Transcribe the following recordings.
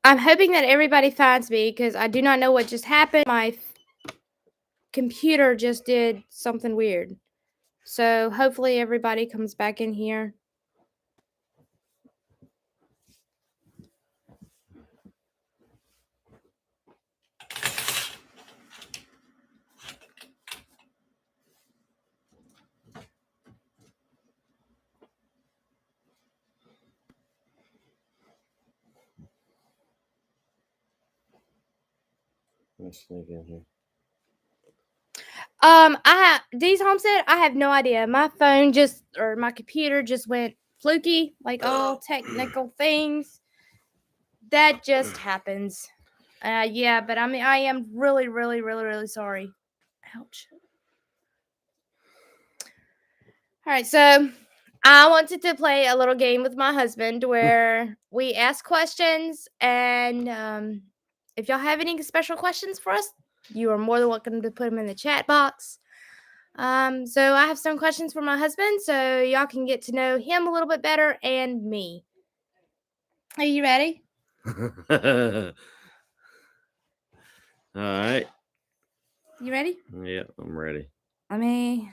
I'm hoping that everybody finds me because I do not know what just happened. My computer just did something weird. So hopefully everybody comes back in here. Let's sneak in here. These Homestead, I have no idea. My phone or my computer just went fluky, like all technical things. That just happens. Yeah, but I mean, I am really, really, really, really sorry. Ouch. All right, so I wanted to play a little game with my husband where we ask questions, and if y'all have any special questions for us, you are more than welcome to put them in the chat box. So I have some questions for my husband, so y'all can get to know him a little bit better and me. Are you ready? All right. You ready? Yeah, I'm ready. Let me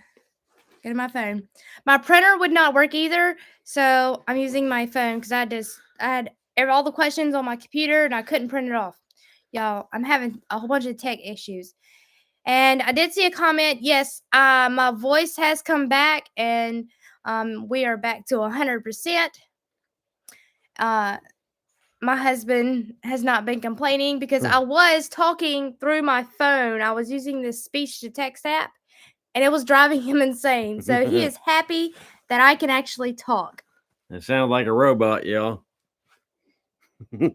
go to my phone. My printer would not work either, so I'm using my phone because I had all the questions on my computer and I couldn't print it off. Y'all, I'm having a whole bunch of tech issues. And I did see a comment. Yes, my voice has come back, and we are back to 100%. My husband has not been complaining because I was talking through my phone. I was using this speech to text app, and it was driving him insane. So he is happy that I can actually talk. It sounds like a robot, y'all. All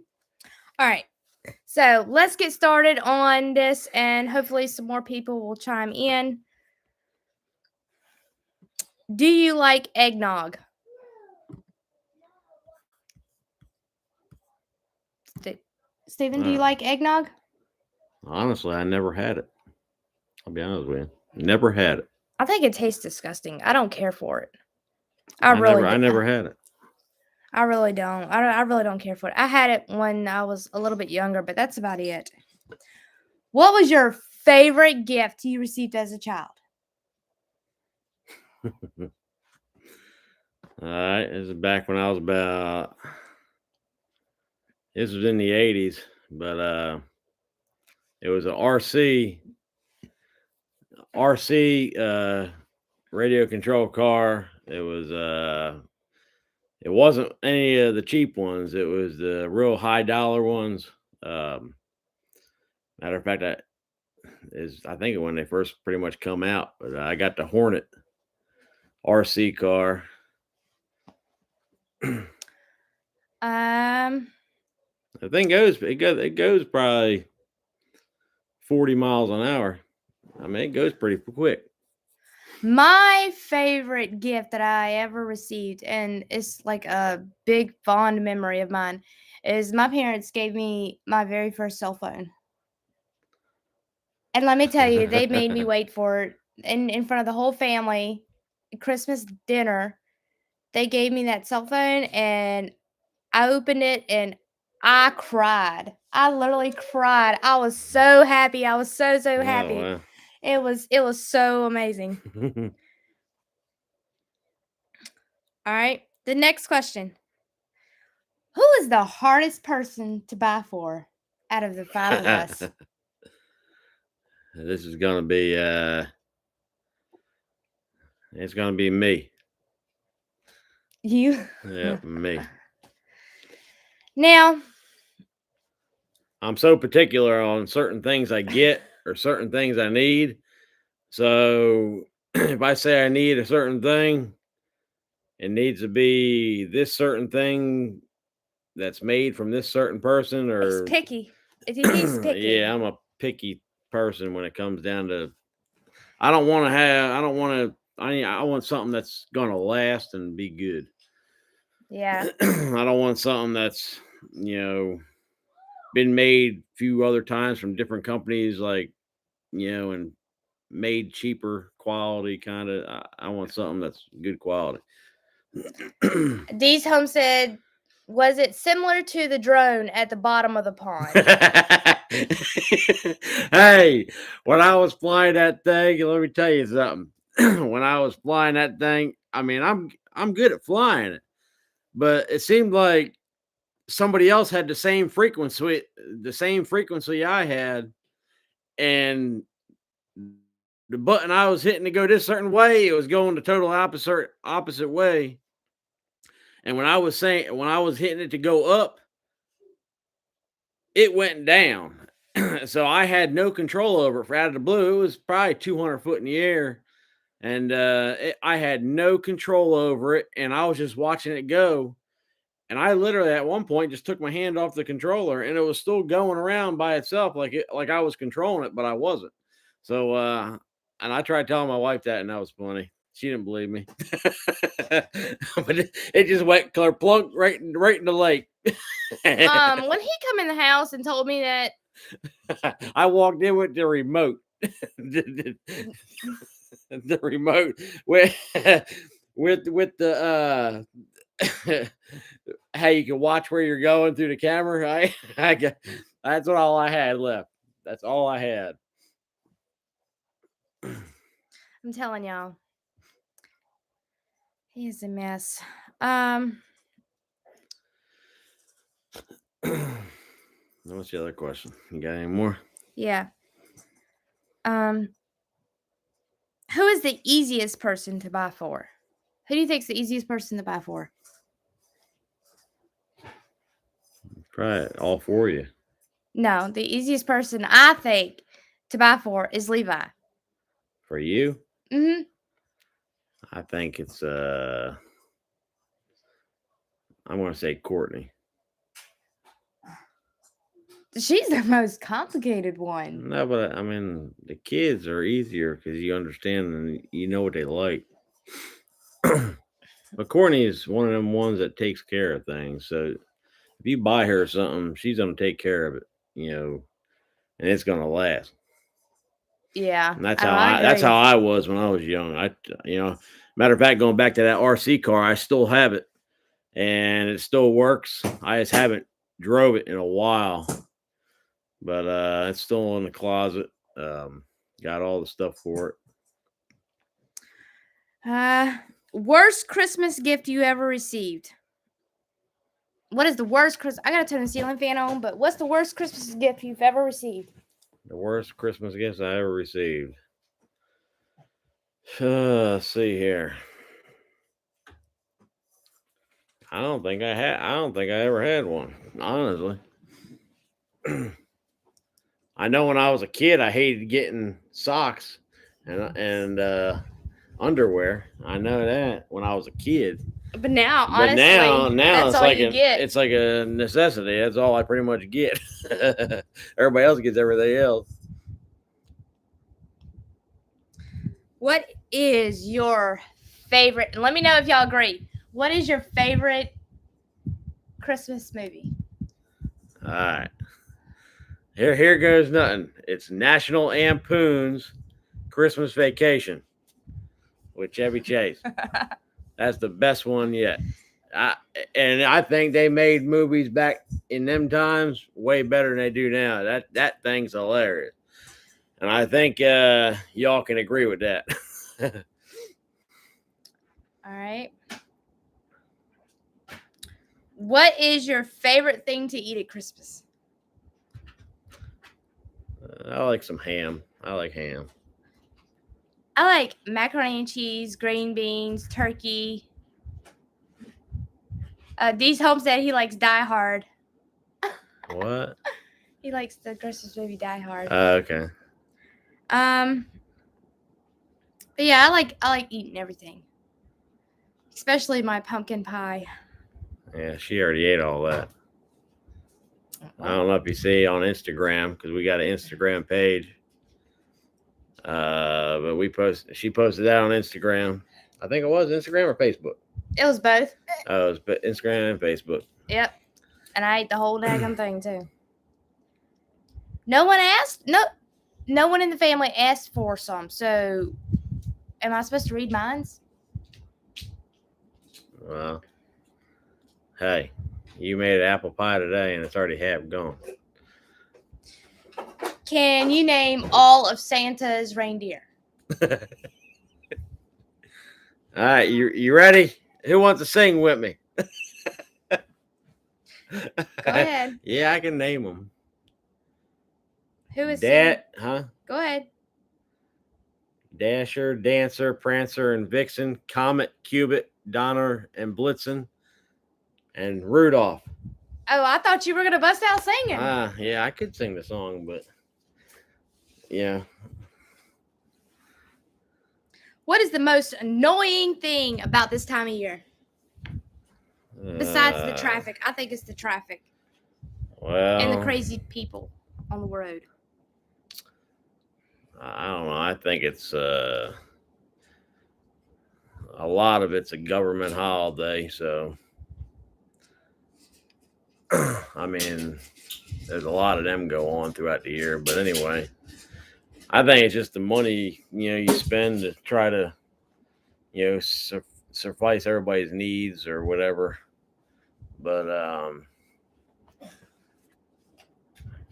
right. So let's get started on this, and hopefully some more people will chime in. Do you like eggnog? Stephen, do you like eggnog? Honestly, I never had it. I'll be honest with you. Never had it. I think it tastes disgusting. I don't care for it. I never had it. I really don't. I really don't care for it. I had it when I was a little bit younger, but that's about it. What was your favorite gift you received as a child? All right. This is back when I was about. This was in the 80s, but it was an RC radio control car. It wasn't any of the cheap ones. It was the real high dollar ones. Matter of fact, I think when they first pretty much come out, but I got the Hornet RC car. The thing it goes probably 40 miles an hour. I mean, it goes pretty quick. My favorite gift that I ever received, and it's like a big fond memory of mine, is my parents gave me my very first cell phone. And let me tell you, they made me wait for it in front of the whole family. Christmas dinner, they gave me that cell phone, and I opened it and I cried. I literally cried. I was so happy. I was so happy. Oh, wow. It was so amazing. All right. The next question. Who is the hardest person to buy for out of the 5 of us? This is gonna be it's gonna be me. You? Yeah, me. Now, I'm so particular on certain things I get or certain things I need. So if I say I need a certain thing, it needs to be this certain thing that's made from this certain person, or he's picky. He's picky. Yeah, I'm a picky person when it comes down to. I want something that's gonna last and be good. Yeah. I don't want something that's been made a few other times from different companies, like and made cheaper quality kind of. I want something that's good quality. These Homestead, Was it similar to the drone at the bottom of the pond? Hey, when I was flying that thing, let me tell you something. When I was flying that thing, I mean, I'm good at flying it, but it seemed like somebody else had the same frequency I had, and the button I was hitting to go this certain way, it was going the total opposite way. And when I was hitting it to go up, it went down. So I had no control over it for out of the blue. It was probably 200 foot in the air, and I had no control over it, and I was just watching it go. And I literally at one point just took my hand off the controller, and it was still going around by itself, like I was controlling it, but I wasn't. So and I tried telling my wife that, and that was funny. She didn't believe me, but it just went plunk right in the lake. When he come in the house and told me that I walked in with the remote. the remote with with the how you can watch where you're going through the camera. That's all I had left. That's all I had. I'm telling y'all, he is a mess. What's the other question? You got any more? Yeah. Who is the easiest person to buy for? Who do you think's the easiest person to buy for? Try it, all for you. No, the easiest person I think to buy for is Levi. For you? Mm-hmm. I think it's I'm gonna say Courtney. She's the most complicated one. No, but I mean the kids are easier because you understand and you know what they like. But Courtney is one of them ones that takes care of things. So if you buy her something, she's gonna take care of it, and it's gonna last. Yeah, And that's I that's agree. how I was when I was young. Matter of fact, going back to that RC car, I still have it, and it still works. I just haven't drove it in a while, but it's still in the closet. Got all the stuff for it. Worst Christmas gift you ever received? What is the worst Christmas? I gotta turn the ceiling fan on, but what's the worst Christmas gift you've ever received? The worst Christmas gifts I ever received. Let's see here. I don't think I ever had one, honestly. I know when I was a kid, I hated getting socks and underwear. I know that when I was a kid. But now, But now that's it's all like you get. it's like a necessity. That's all I pretty much get. Everybody else gets everything else. What is your favorite? And let me know if y'all agree. What is your favorite Christmas movie? All right. Here goes nothing. It's National Lampoon's Christmas Vacation with Chevy Chase. That's the best one yet. And I think they made movies back in them times way better than they do now. That thing's hilarious, and I think y'all can agree with that. All right. What is your favorite thing to eat at Christmas? I like some ham. I like ham. I like macaroni and cheese, green beans, turkey. Dee's Homestead, he likes Die Hard. What? He likes the Christmas movie Die Hard. Okay. But yeah, I like eating everything, especially my pumpkin pie. Yeah, she already ate all that. I don't know if you see on Instagram because we got an Instagram page. But she posted that on Instagram. I think it was Instagram or Facebook. It was both. Oh, it was Instagram and Facebook. Yep. And I ate the whole daggum thing too. No one asked. No one in the family asked for some. So, am I supposed to read mines? Well, hey, You made apple pie today, and it's already half gone. Can you name all of Santa's reindeer? All right, you ready? Who wants to sing with me? Go ahead. Yeah, I can name them. Who is singing? Huh? Go ahead. Dasher, Dancer, Prancer, and Vixen, Comet, Cubit, Donner, and Blitzen, and Rudolph. Oh, I thought you were gonna bust out singing. Yeah, I could sing the song, but yeah. What is the most annoying thing about this time of year? Besides the traffic. I think it's the traffic. Well, and the crazy people on the road. I don't know. I think it's a lot of it's a government holiday, so I mean, there's a lot of them go on throughout the year. But anyway, I think it's just the money you spend to try to suffice everybody's needs or whatever. But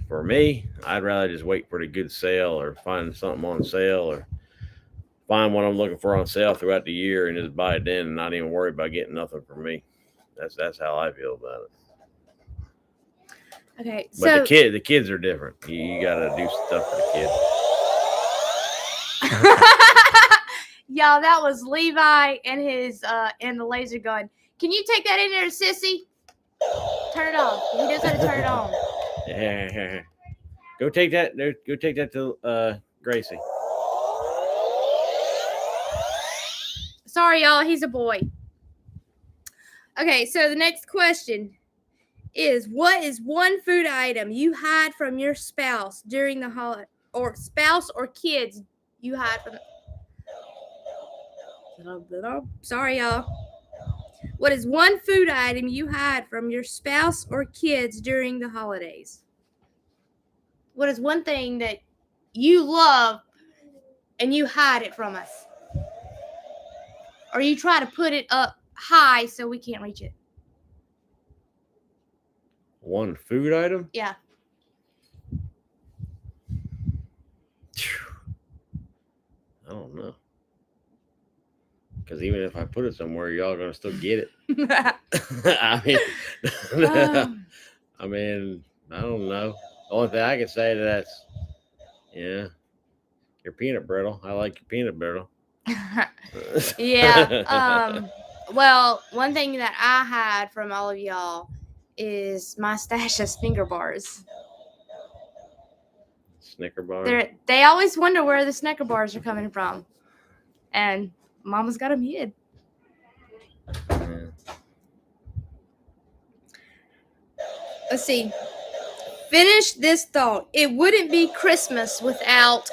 for me, I'd rather just wait for the good sale or find something on sale or find what I'm looking for on sale throughout the year and just buy it then and not even worry about getting nothing from me. That's how I feel about it. Okay, but the kids are different. You gotta do stuff for the kids. Y'all, that was Levi and his and the laser gun. Can you take that in there, sissy? Turn it off. He knows how to turn it on. Yeah. Go take that. Go take that to Gracie. Sorry, y'all. He's a boy. Okay, so the next question is: what is one food item you hide from your spouse during the holiday, or spouse or kids you hide from? Sorry, y'all. What is one food item you hide from your spouse or kids during the holidays? What is one thing that you love and you hide it from us? Or you try to put it up high so we can't reach it? One food item? Yeah. I don't know. Because even if I put it somewhere, y'all gonna still get it. I mean, I don't know. The only thing I can say to that's, your peanut brittle. I like your peanut brittle. Yeah. Well, one thing that I hide from all of y'all is my stash of Snicker bars. Snicker bars? They always wonder where the Snicker bars are coming from. And Mama's got them hid. Yeah. Let's see. Finish this thought. It wouldn't be Christmas without...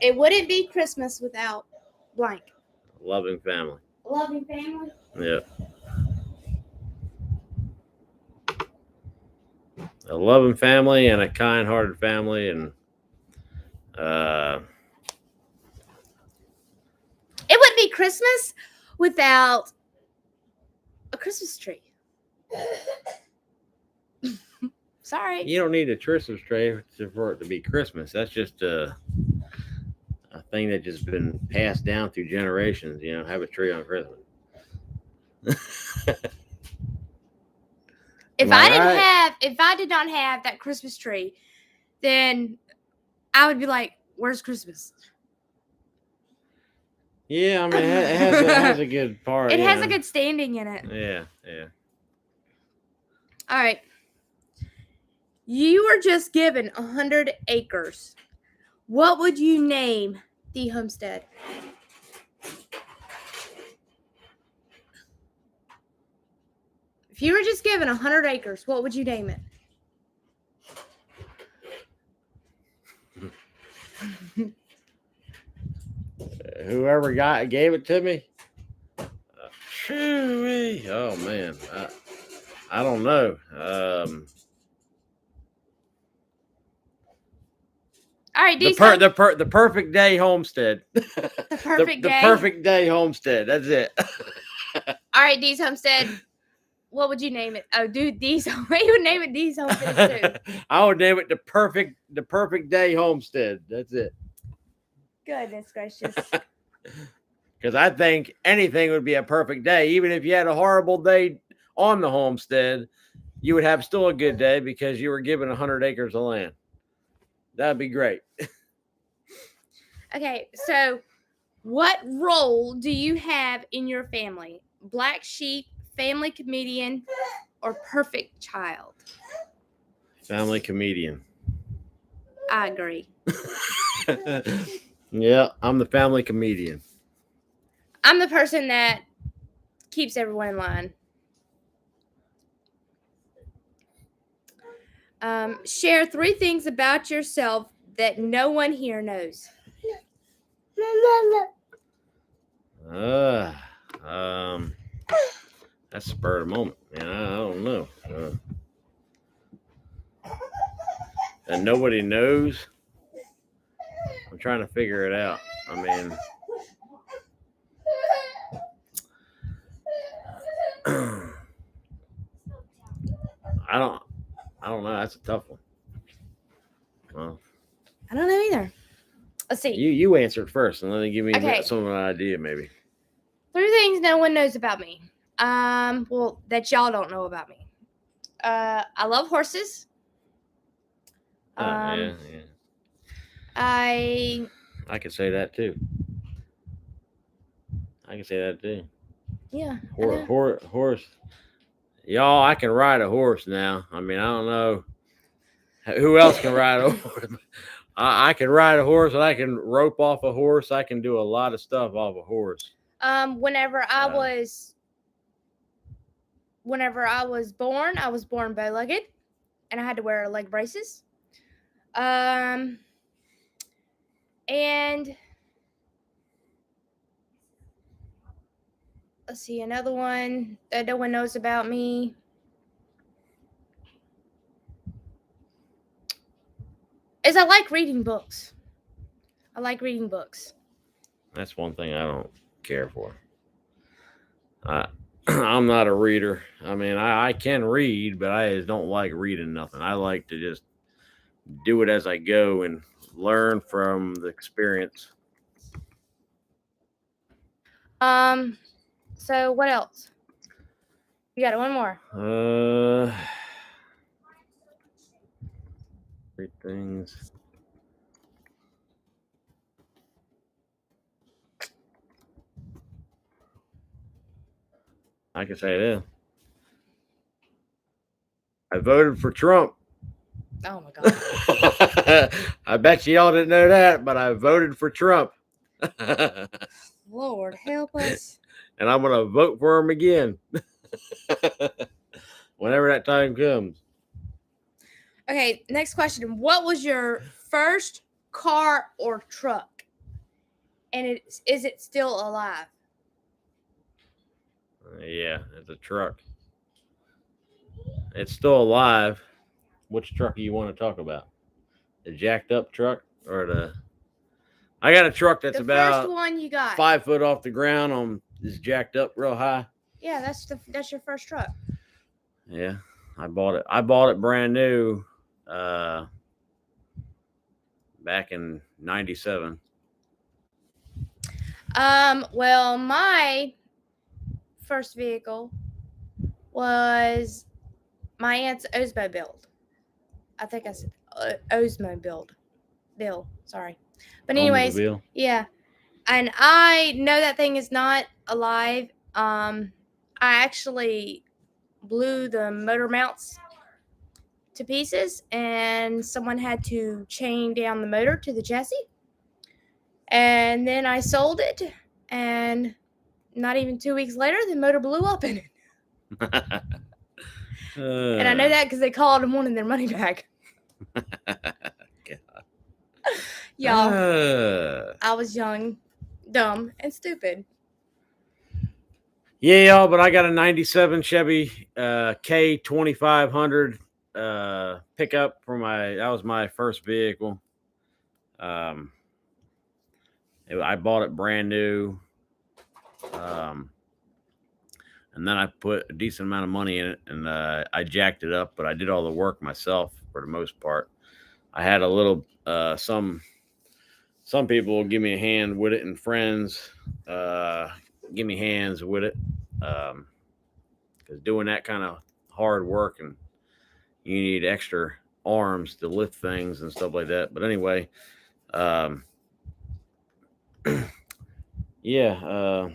It wouldn't be Christmas without blank. A loving family. A loving family? Yeah. A loving family and a kind-hearted family, and it wouldn't be Christmas without a Christmas tree. Sorry. You don't need a Christmas tree for it to be Christmas. That's just a thing that just been passed down through generations. Have a tree on Christmas. If I did not have that Christmas tree, then I would be like, "Where's Christmas?" Yeah, I mean, it has a good part. It has a good standing in it. Yeah. All right. You were just given 100 acres. What would you name the homestead? If you were just given 100 acres, what would you name it? Whoever gave it to me. Oh man, I don't know. All right, the perfect day homestead. The perfect day. The perfect day homestead. That's it. All right, Dee's Homestead. What would you name it? Oh, dude, Dee's. What you would name it? Dee's Homestead too. I would name it the perfect day homestead. That's it. Goodness gracious. Because I think anything would be a perfect day, even if you had a horrible day on the homestead, you would have still a good day because you were given 100 acres of land. That'd be great. Okay, so what role do you have in your family? Black sheep, family comedian, or perfect child? Family comedian. I agree. Yeah, I'm the family comedian. I'm the person that keeps everyone in line. Share 3 things about yourself that no one here knows. That's spur of the moment, man. I don't know. And nobody knows. I'm trying to figure it out. I mean, I don't know. That's a tough one. Well, I don't know either. Let's see. you answered first, and then give me Okay. some of an idea, maybe. 3 things no one knows about me. Well, that y'all don't know about me. I love horses. Yeah. I can say that too. Yeah. Horse. Y'all, I can ride a horse now. I mean, I don't know who else can ride a horse. I can ride a horse, and I can rope off a horse. I can do a lot of stuff off a horse. Whenever I was born bow-legged, and I had to wear leg braces. And let's see, another one that no one knows about me. Is I like reading books. That's one thing I don't care for. I'm not a reader. I mean, I can read, but I just don't like reading nothing. I like to just do it as I go and learn from the experience. So what else? You got one more. 3 things. I can say this. I voted for Trump. Oh my God. I bet y'all didn't know that, but I voted for Trump. Lord help us. And I'm going to vote for him again. Whenever that time comes. Okay, next question. What was your first car or truck? And is it still alive? Yeah, it's a truck. It's still alive. Which truck do you want to talk about? The jacked up truck or the? I got a truck that's the about first one you got 5 foot off the ground. Is jacked up real high. Yeah, that's your first truck. Yeah, I bought it brand new. Back in '97. Well, my first vehicle was my aunt's Oldsmobile. I think I said Oldsmobile. Bill, sorry. But anyways, Oldsmobile. Yeah. And I know that thing is not alive. I actually blew the motor mounts to pieces, and someone had to chain down the motor to the chassis. And then I sold it, and not even 2 weeks later, the motor blew up in it. And I know that because they called and wanted their money back. Y'all, I was young, dumb, and stupid. Yeah, y'all, but I got a '97 Chevy K2500 pickup for that was my first vehicle. I bought it brand new. and then I put a decent amount of money in it, and I jacked it up. But I did all the work myself for the most part. I had a little some people will give me a hand with it, and friends give me hands with it, because doing that kind of hard work, and you need extra arms to lift things and stuff like that. But anyway, um, yeah.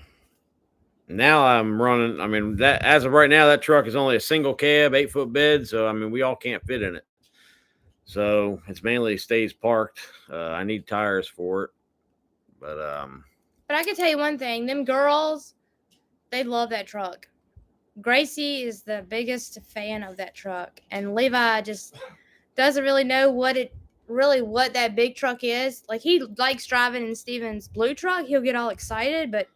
Now I'm running. I mean, that as of right now, that truck is only a single cab, 8-foot bed. So I mean, we all can't fit in it. So it's mainly stays parked. I need tires for it, but But I can tell you one thing: them girls, they love that truck. Gracie is the biggest fan of that truck, and Levi just doesn't really know what that big truck is. Like he likes driving in Steven's blue truck. He'll get all excited, but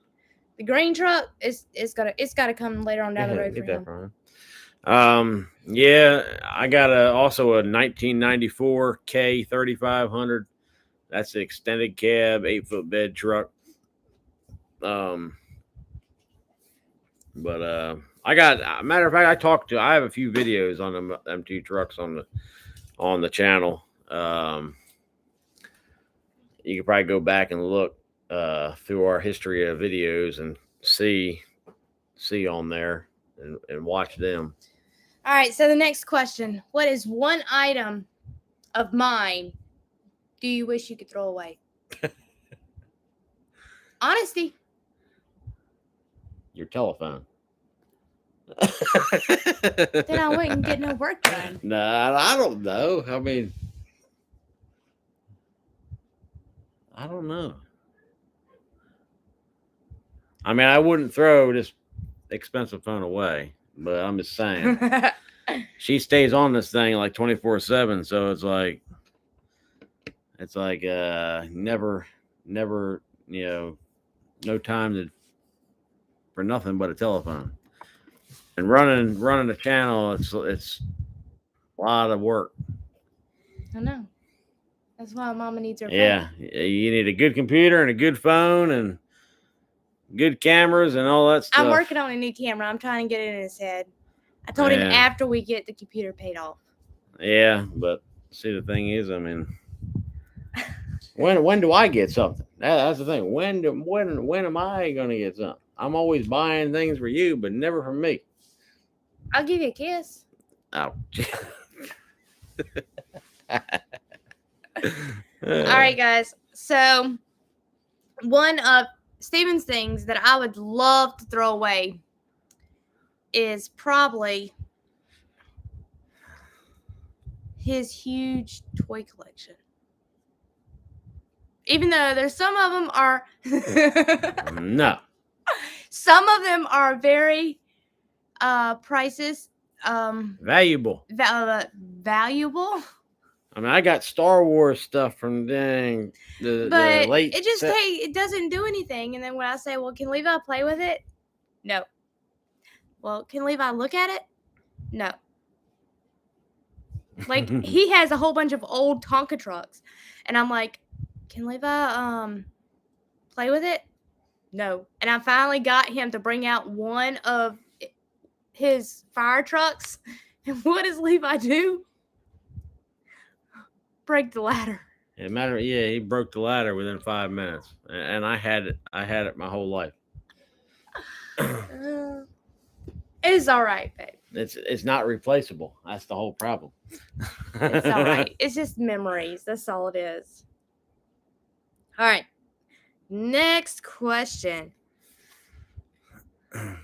the green truck it's gotta come later on down the road for get that him. from him. Yeah, I got also a 1994 K 3500. That's the extended cab, 8-foot bed truck. But I got, matter of fact, I have a few videos on them two trucks on the channel. You could probably go back and look through our history of videos and see on there and watch them. All right, so the next question: what is one item of mine do you wish you could throw away? Honesty. Your telephone. Then I wouldn't get no work done. Nah, I don't know. I mean, I don't know. I mean, I wouldn't throw this expensive phone away, but I'm just saying. She stays on this thing like 24/7, so it's like never, no time for nothing but a telephone. And running a channel, it's a lot of work. I know. That's why Mama needs her phone. Yeah, you need a good computer and a good phone and good cameras and all that stuff. I'm working on a new camera. I'm trying to get it in his head. I told him after we get the computer paid off. Yeah, but see, the thing is, I mean, when do I get something? That's the thing. When am I gonna get something? I'm always buying things for you, but never for me. I'll give you a kiss. Oh. All right, guys. So one of Steven's things that I would love to throw away is probably his huge toy collection. Even though there's some of them are No. Some of them are very prices valuable. Valuable. I mean, I got Star Wars stuff from the late. It just it doesn't do anything. And then when I say, "Well, can Levi play with it?" No. Well, can Levi look at it? No. Like he has a whole bunch of old Tonka trucks, and I'm like, "Can Levi play with it?" No. And I finally got him to bring out one of his fire trucks. And what does Levi do? Break the ladder. He broke the ladder within 5 minutes, and I had it my whole life. It's all right, babe. It's not replaceable. That's the whole problem. It's all right. It's just memories. That's all it is. All right. Next question. When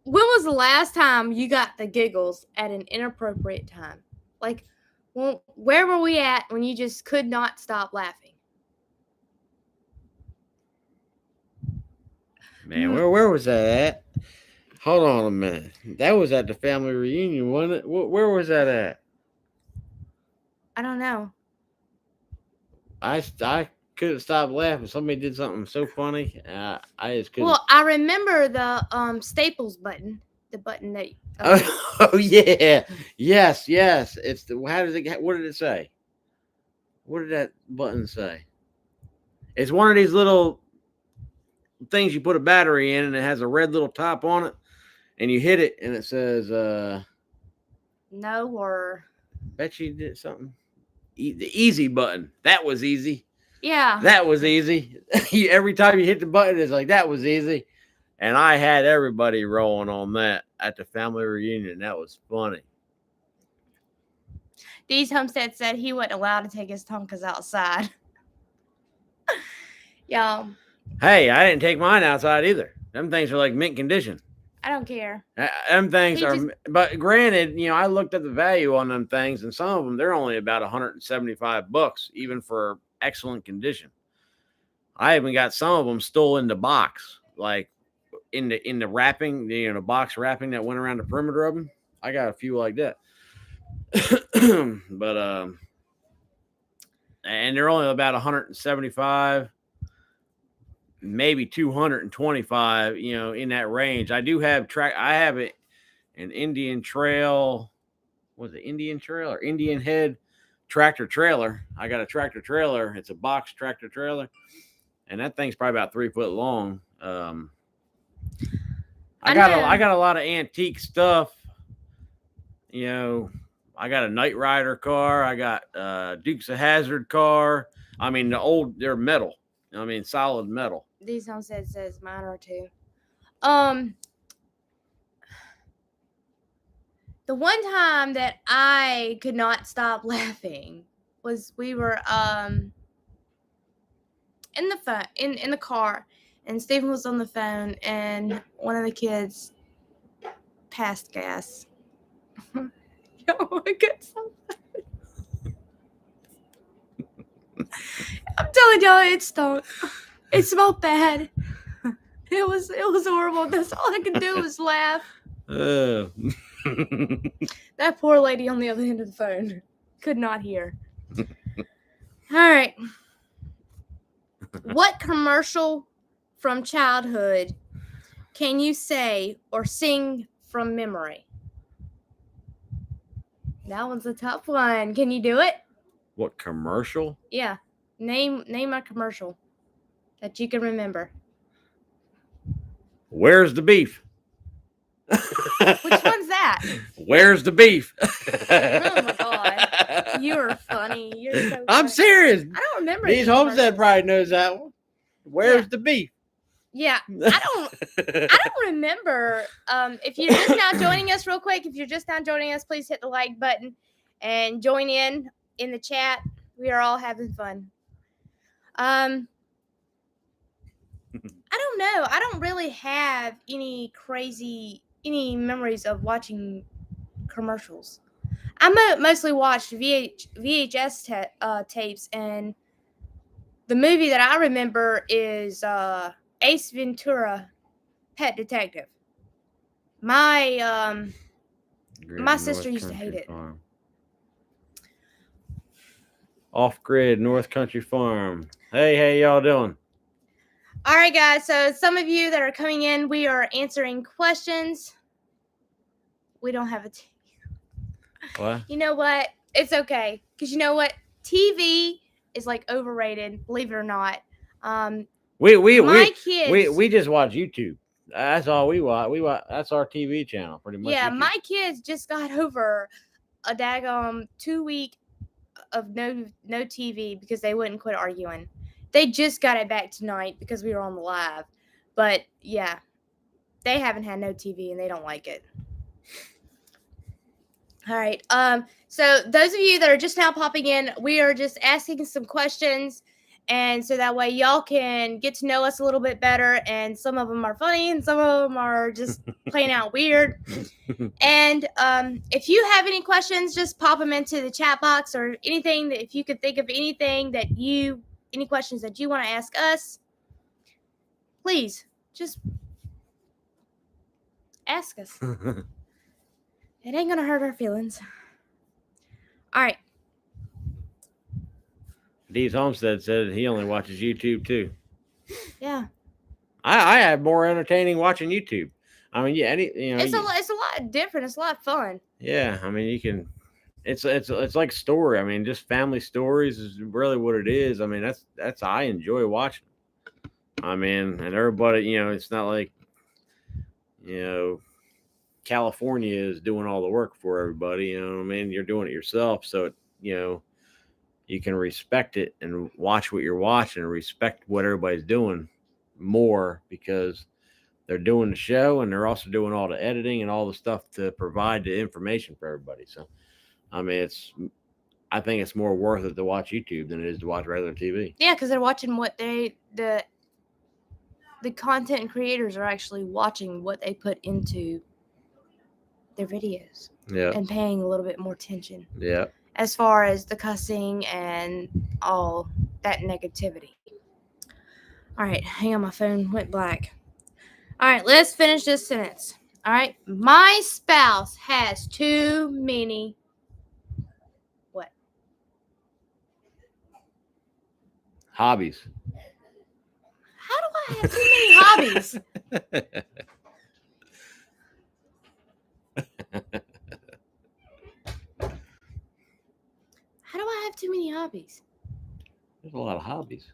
was the last time you got the giggles at an inappropriate time? Like, where were we at when you just could not stop laughing? Man, where was that at? Hold on a minute. That was at the family reunion, wasn't it? Where was that at? I don't know. I couldn't stop laughing. Somebody did something so funny. I just couldn't. Well, I remember the Staples button, the button that. Oh yeah, yes. It's the. How does it? What did it say? What did that button say? It's one of these little things you put a battery in, and it has a red little top on it. and you hit it, and it says, No, or bet you did something. The easy button. That was easy. yeah. That was easy. Every time you hit the button, it's like, that was easy. And I had everybody rolling on that at the family reunion. That was funny. These Homestead said he wasn't allowed to take his Tonkas outside. Y'all, Hey, I didn't take mine outside either. Them things are like mint condition. I don't care. Them things He are, just- but granted, I looked at the value on them things, and some of them, they're only about $175, even for excellent condition. I even got some of them still in the box, like in the wrapping, the box wrapping that went around the perimeter of them. I got a few like that. But and they're only about 175, maybe 225, in that range. I do have I have it an Indian Trail. Was it Indian Trail or Indian Head tractor trailer? I got a tractor trailer. It's a box tractor trailer, and that thing's probably about 3 foot long. I got a lot of antique stuff. I got a Knight Rider car. I got Dukes of Hazzard car. I mean, they're metal. I mean, solid metal. These Homestead says mine are too. The one time that I could not stop laughing was we were in the phone in the car, and Stephen was on the phone, and one of the kids passed gas. Yo, I got so I'm telling y'all, it stunk. It smelled bad. It was horrible. That's all I could do was laugh. That poor lady on the other end of the phone could not hear. All right. What commercial from childhood can you say or sing from memory? That one's a tough one. Can you do it? What commercial? Yeah. Name a commercial that you can remember. Where's the beef? Which one's that? Where's the beef? Oh my god. You're funny. You're so funny. I'm serious. I don't remember. These Homestead probably knows that one. Where's the beef? Yeah. I don't remember. If you're just now joining us real quick, please hit the like button and join in the chat. We are all having fun. I don't know. I don't really have any memories of watching commercials. I mostly watched VHS tapes, and the movie that I remember is Ace Ventura, Pet Detective. My sister used to hate it. Off-grid North Country Farm. Hey, y'all doing? All right, guys. So some of you that are coming in, we are answering questions. We don't have a TV. What? You know what? It's okay. Because you know what? TV is like overrated, believe it or not. We just watch YouTube. That's all we watch. That's our TV channel, pretty much. Yeah, YouTube. my kids just got over a daggone 2 week of no TV because they wouldn't quit arguing. They just got it back tonight because we were on the live. But yeah, they haven't had no TV and they don't like it. All right. So those of you that are just now popping in, we are just asking some questions, and so that way y'all can get to know us a little bit better. And some of them are funny, and some of them are just plain out weird. And if you have any questions, just pop them into the chat box or anything that if you could think of any questions that you want to ask us, please just ask us. It ain't gonna hurt our feelings. All right. Dee's Homestead said he only watches YouTube too. Yeah. I have more entertaining watching YouTube. I mean, yeah, it's a lot different. It's a lot of fun. Yeah, I mean, you can. It's like story. I mean, just family stories is really what it is. I mean, that's I enjoy watching. I mean, and everybody, it's not like, California is doing all the work for everybody. You know what I mean? You're doing it yourself, so you know you can respect it and watch what you're watching and respect what everybody's doing more because they're doing the show and they're also doing all the editing and all the stuff to provide the information for everybody. So I mean, I think it's more worth it to watch YouTube than it is to watch regular TV. Yeah, because they're watching what the content creators are actually watching what they put into their videos Yeah, and paying a little bit more attention yeah. as far as the cussing and all that negativity. All right, hang on, my phone went black. All right, let's finish this sentence. All right, my spouse has too many what? Hobbies. How do I have too many hobbies? How do I have too many hobbies? There's a lot of hobbies.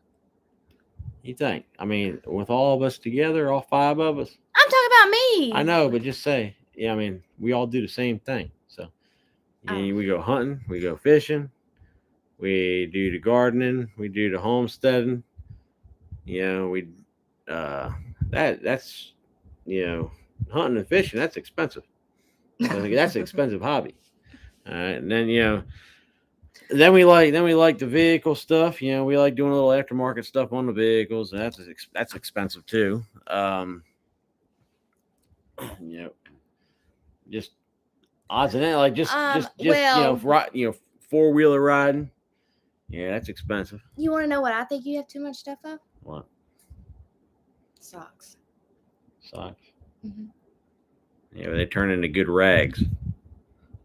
You think? I mean, with all of us together, all five of us. I'm talking about me. I know, but just say, yeah. I mean, we all do the same thing. So we go hunting, we go fishing, we do the gardening, we do the homesteading. You know, we uh, that's hunting and fishing. That's expensive. So that's an expensive hobby. All right, and then we like the vehicle stuff. You know, we like doing a little aftermarket stuff on the vehicles, and that's expensive too. You know, just odds and ends, like just four-wheeler riding. Yeah, that's expensive. You want to know what I think you have too much stuff of? What? Socks. Socks. Mm-hmm. Yeah, they turn into good rags.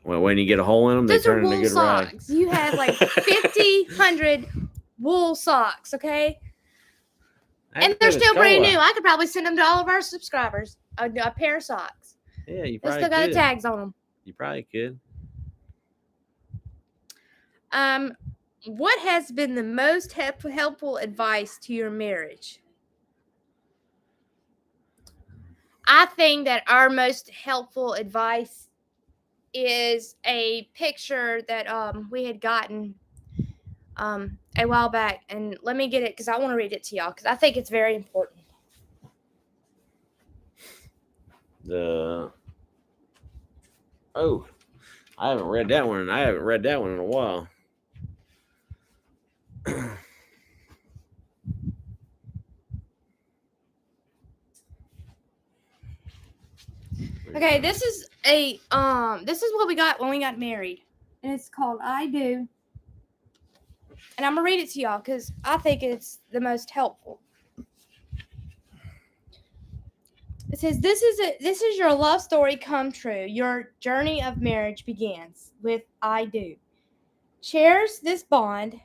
Well, when you get a hole in them, Those they turn are wool into good socks. rags. You have like 50, 100 wool socks, okay? And they're still brand new. I could probably send them to all of our subscribers. A pair of socks. Yeah, you They probably still got could. the tags on them. You probably could. What has been the most helpful advice to your marriage? I think that our most helpful advice is a picture that we had gotten a while back, and let me get it because I want to read it to y'all because I think it's very important. I haven't read that one. I haven't read that one in a while. Okay, this is what we got when we got married, and it's called "I Do," and I'm gonna read it to y'all because I think it's the most helpful. It says, "This is your love story come true. Your journey of marriage begins with I do. Cherish this bond.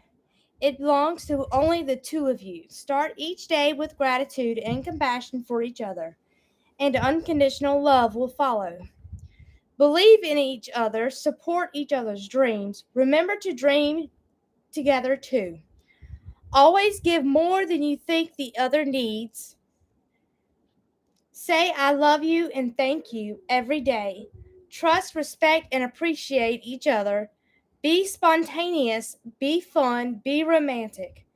It belongs to only the two of you. Start each day with gratitude and compassion for each other, and unconditional love will follow. Believe in each other, support each other's dreams. Remember to dream together too. Always give more than you think the other needs. Say I love you and thank you every day. Trust, respect, and appreciate each other. Be spontaneous, be fun, be romantic.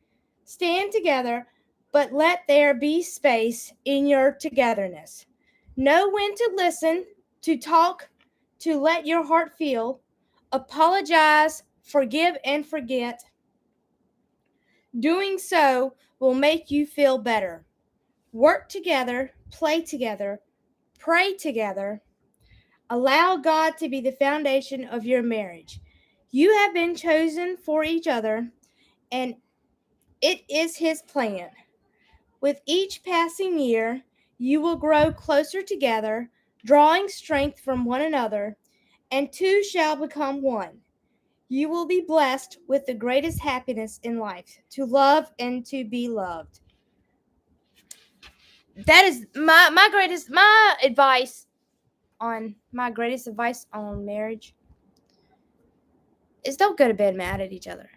Stand together, but let there be space in your togetherness. Know when to listen, to talk, to let your heart feel. Apologize, forgive, and forget. Doing so will make you feel better. Work together, play together, pray together. Allow God to be the foundation of your marriage. You have been chosen for each other, and it is His plan. With each passing year, you will grow closer together, drawing strength from one another, and two shall become one. You will be blessed with the greatest happiness in life, to love and to be loved. That is my greatest advice on marriage is don't go to bed mad at each other.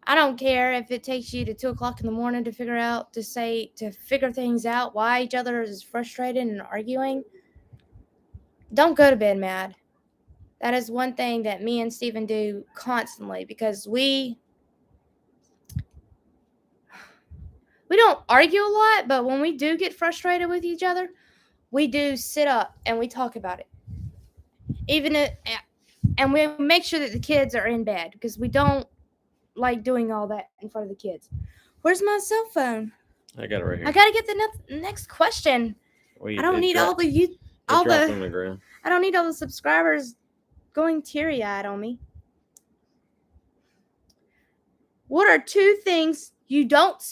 I don't care if it takes you to 2 o'clock in the morning to figure things out, why each other is frustrated and arguing. don't go to bed mad. That is one thing that me and Steven do constantly because we don't argue a lot, but when we do get frustrated with each other, we do sit up and we talk about it. Even if, and we make sure that the kids are in bed because we don't like doing all that in front of the kids. Where's my cell phone? I got it right I here. gotta get the next question. I don't need all the you all It dropped the on the ground. I don't need all the subscribers going teary eyed on me. What are two things you don't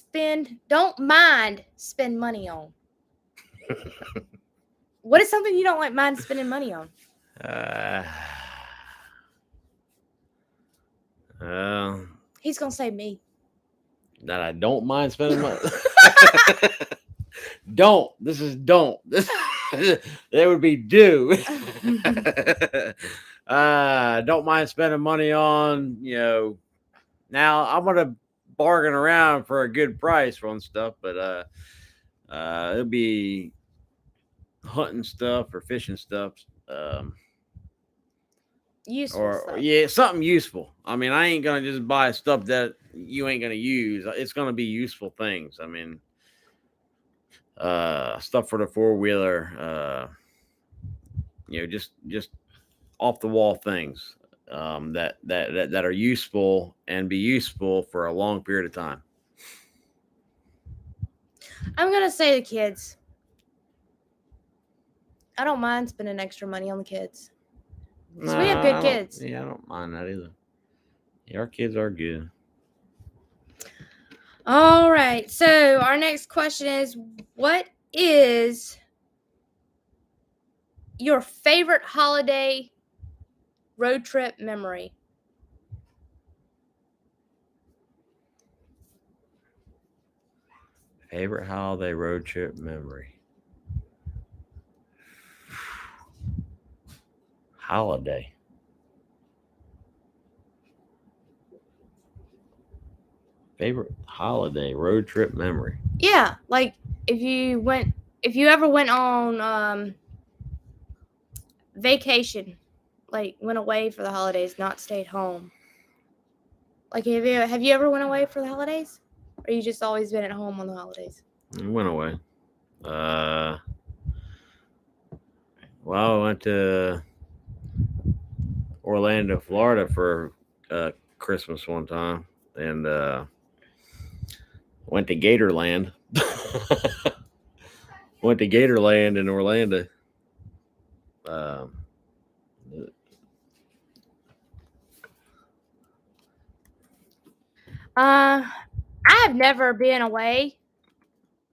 mind spend money on? What is something you don't like mind spending money on? Uh, uh, He's gonna say me. that I don't mind spending money. Don't. This is don't. This that would be do. Don't mind spending money on, now I'm gonna bargain around for a good price on stuff, but it'll be hunting stuff or fishing stuff. Useful Or stuff. yeah, something useful. I mean, I ain't gonna just buy stuff that you ain't gonna use. It's gonna be useful things. I mean, stuff for the 4-wheeler. Just off the wall things that are useful and be useful for a long period of time. I'm gonna say the kids. I don't mind spending extra money on the kids. So we have good I don't. kids. Yeah, I don't mind that either. Yeah, our kids are good. All right. So our next question is, what is your favorite holiday road trip memory? Favorite holiday road trip memory. Holiday. Favorite holiday road trip memory. Yeah, like if you ever went on vacation, like went away for the holidays, not stayed home. Like have you ever went away for the holidays? Or you just always been at home on the holidays? It went away. Uh, well, I went to Orlando, Florida for Christmas one time, and went to Gatorland. Went to Gatorland in Orlando. Um, I have never been away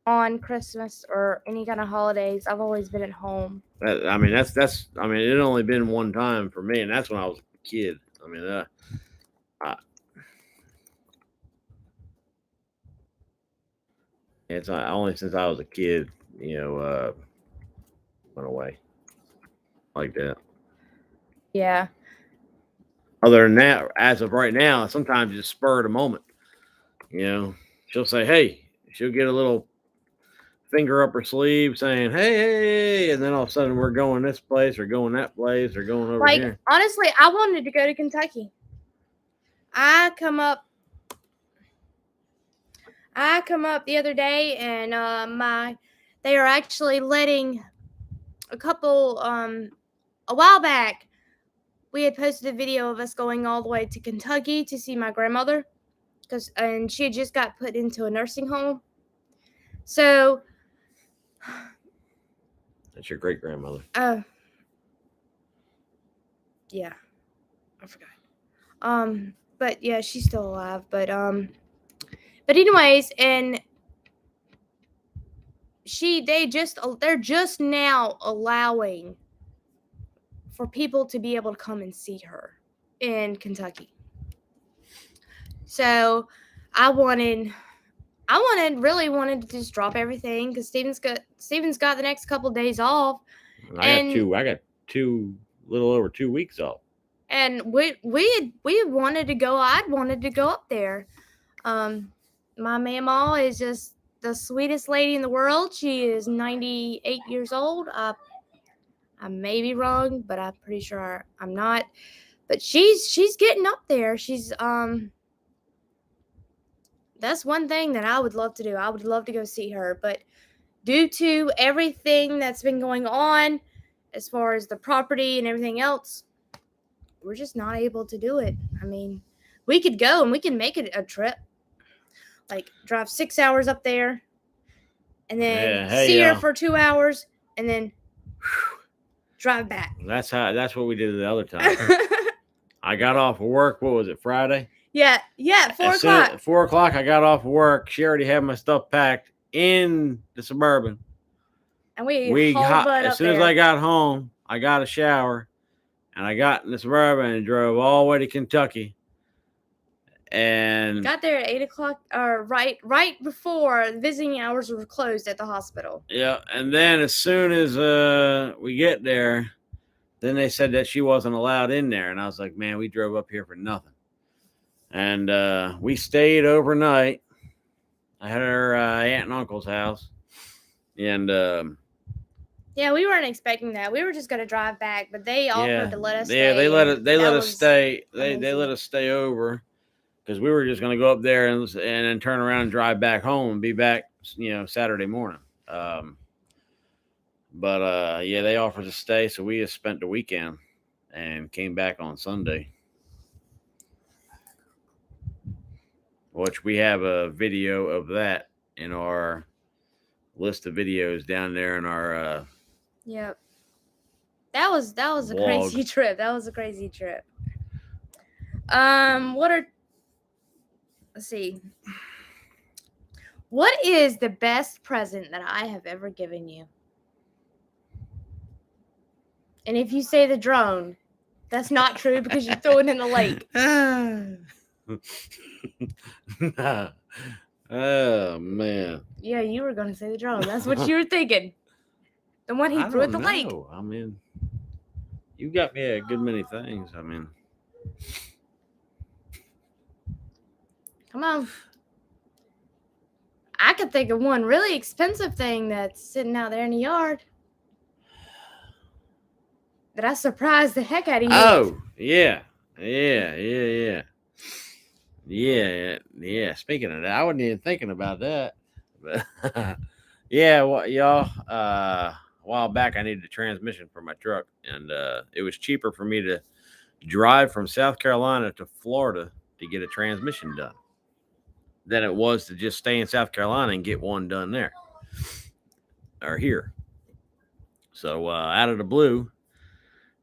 on Christmas or any kind of holidays. I've always been at home. I mean, that's. I mean, it only been one time for me, and that's when I was a kid. I mean, I, it's only since I was a kid, went away like that. Yeah. Other than that, as of right now, sometimes it's spur of the moment. You know, she'll say, "Hey," she'll get a little finger up her sleeve saying, "Hey, hey," and then all of a sudden we're going this place or going that place or going over Like here. honestly, I wanted to go to Kentucky. I come up I come up the other day and they are actually letting a couple a while back we had posted a video of us going all the way to Kentucky to see my grandmother and she had just got put into a nursing home. So That's your great grandmother. Yeah, I forgot. But yeah, she's still alive. But anyways, and they're just now allowing for people to be able to come and see her in Kentucky. So really wanted to just drop everything because Steven's got the next couple of days off. I got little over 2 weeks off. And we wanted to go. I'd wanted to go up there. My mama is just the sweetest lady in the world. She is 98 years old. I may be wrong, but I'm pretty sure I'm not. But she's getting up there. She's that's one thing that I would love to do. I would love to go see her, but due to everything that's been going on as far as the property and everything else, we're just not able to do it. I mean, we could go and we can make it a trip. Like drive 6 hours up there and then Yeah, see her hey, for 2 hours and then drive back. that's what we did the other time. I got off of work. What was it, Friday? yeah, 4 o'clock. 4 o'clock, I got off of work. She already had my stuff packed in the Suburban. And we hauled butt as up soon as there. I got home, I got a shower, and I got in the Suburban and drove all the way to Kentucky. And got there at 8 o'clock, or right before visiting hours were closed at the hospital. yeah, and then as soon as we get there, then they said that she wasn't allowed in there, and I was like, man, we drove up here for nothing. And we stayed overnight. I had her aunt and uncle's house, and yeah, we weren't expecting that. We were just gonna drive back, but they offered to let us stay. Yeah, they let us stay. They amazing. let us stay over because we were just going to go up there and then turn around and drive back home and be back, Saturday morning. But yeah, they offered to stay, so we just spent the weekend and came back on Sunday. Which we have a video of that in our list of videos down there in our Yep. That was a vlog. crazy trip. That was a crazy trip. Let's see. What is the best present that I have ever given you? And if you say the drone, that's not true because you threw it in the lake. Oh man. Yeah, you were gonna say the drone. That's what you were thinking. The one he threw at the lake. I mean, you got me a good many things. I mean, come on. I could think of one really expensive thing that's sitting out there in the yard that I surprised the heck out of you. Oh, yeah. Speaking of that, I wasn't even thinking about that. But yeah, well, y'all, a while back I needed a transmission for my truck, and it was cheaper for me to drive from South Carolina to Florida to get a transmission done than it was to just stay in South Carolina and get one done there or here. So out of the blue,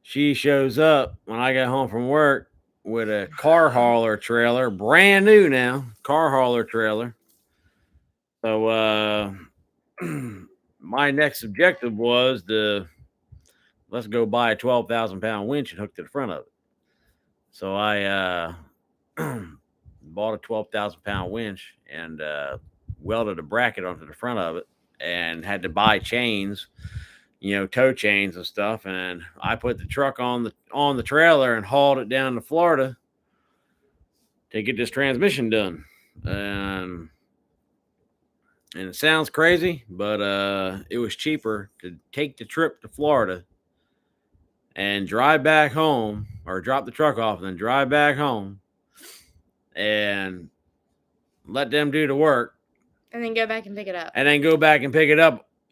she shows up when I got home from work with a car hauler trailer, brand new now, car hauler trailer. So my next objective was let's go buy a 12,000 pound winch and hook to the front of it. So I bought a 12,000 pound winch and welded a bracket onto the front of it and had to buy chains, tow chains and stuff. And I put the truck on the trailer and hauled it down to Florida to get this transmission done. And it sounds crazy, but it was cheaper to take the trip to Florida and drive back home, or drop the truck off and then drive back home and let them do the work. And then go back and pick it up.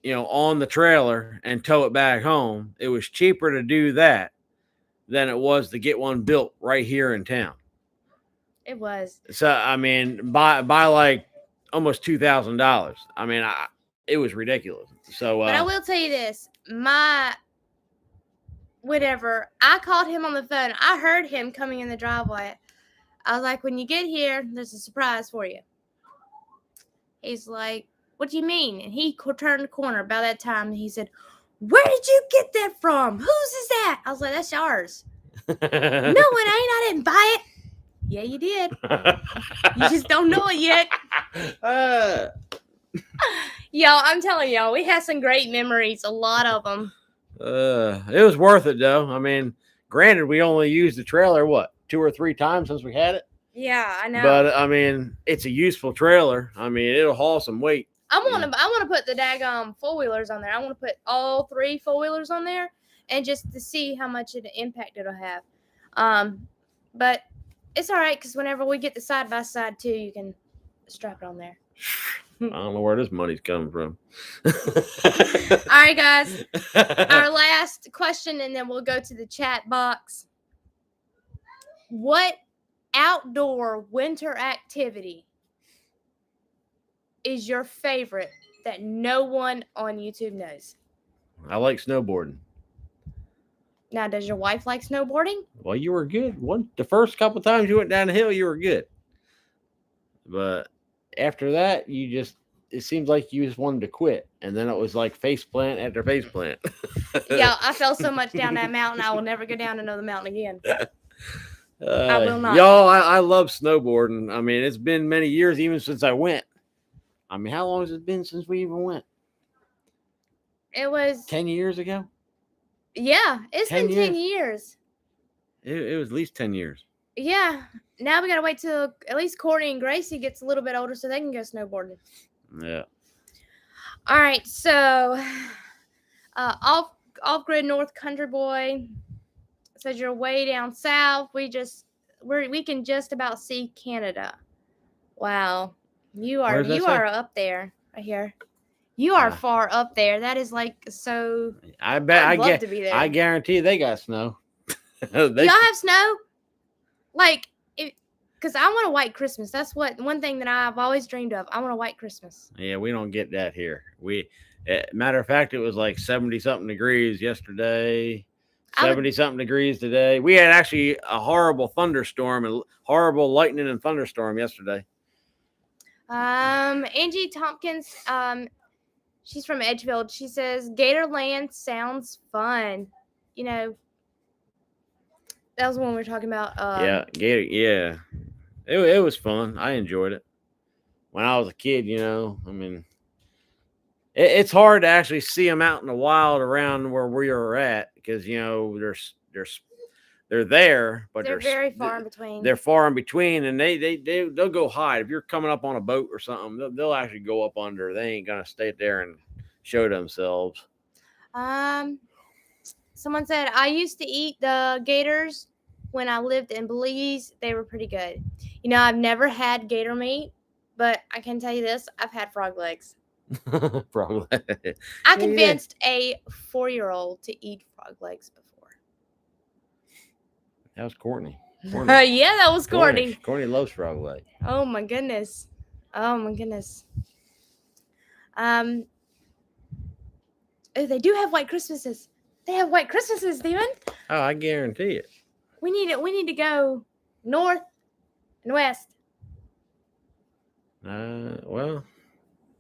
On the trailer and tow it back home. It was cheaper to do that than it was to get one built right here in town. It was. So, I mean, by like almost $2,000. I mean, it was ridiculous. So, but I will tell you this, I called him on the phone. I heard him coming in the driveway. I was like, when you get here, there's a surprise for you. He's like, what do you mean? And he turned the corner about that time, and he said, where did you get that from? Whose is that? I was like, that's yours. No, it ain't. I didn't buy it. Yeah, you did. You just don't know it yet. Y'all, I'm telling y'all, we had some great memories, a lot of them. It was worth it, though. I mean, granted, we only used the trailer, 2 or 3 times since we had it? Yeah, I know. But, I mean, it's a useful trailer. I mean, it'll haul some weight. I want to put the daggone 4-wheelers on there. I want to put all 3 4-wheelers on there and just to see how much of an impact it'll have. But it's all right because whenever we get the side by side too, you can strap it on there. I don't know where this money's coming from. All right, guys. Our last question, and then we'll go to the chat box. What outdoor winter activity is your favorite that no one on YouTube knows? I like snowboarding. Now, does your wife like snowboarding? Well, you were good. The first couple times you went down the hill, you were good. But after that, it seems like you just wanted to quit. And then it was like face plant after face plant. Yeah, I fell so much down that mountain, I will never go down another mountain again. I will not. Y'all, I love snowboarding. I mean, it's been many years even since I went. I mean, how long has it been since we even went? It was 10 years ago? Yeah, it's 10 been 10 years. It was at least 10 years. Yeah. Now we gotta wait till at least Courtney and Gracie gets a little bit older so they can go snowboarding. Yeah. All right, so off grid North Country Boy says you're way down south. We can just about see Canada. Wow, you are up there right here. You are far up there. That is like so. I bet I'd love to be there. I guarantee they got snow. Y'all have snow? Like, because I want a white Christmas. That's one thing that I've always dreamed of. I want a white Christmas. Yeah, we don't get that here. Matter of fact, it was like 70 something degrees yesterday. 70 something degrees today. We had actually a horrible thunderstorm and horrible lightning and thunderstorm yesterday. Angie Tompkins, she's from Edgefield. She says Gatorland sounds fun. You know, that was when we were talking about. Yeah, Gator. Yeah, it was fun. I enjoyed it when I was a kid. You know, I mean, it's hard to actually see them out in the wild around where we are at because you know they're there, but they're very far in between. They're far in between, and they'll go hide. If you're coming up on a boat or something, they'll actually go up under. They ain't gonna stay there and show themselves. Someone said I used to eat the gators when I lived in Belize. They were pretty good. You know, I've never had gator meat, but I can tell you this: I've had frog legs. Frog legs. I convinced a 4-year-old to eat frog legs before. That was Courtney. Yeah, that was Courtney. Courtney loves frog legs. Oh my goodness. Oh, they do have white Christmases. They have white Christmases, Steven. Oh, I guarantee it. We need to go north and west. Well,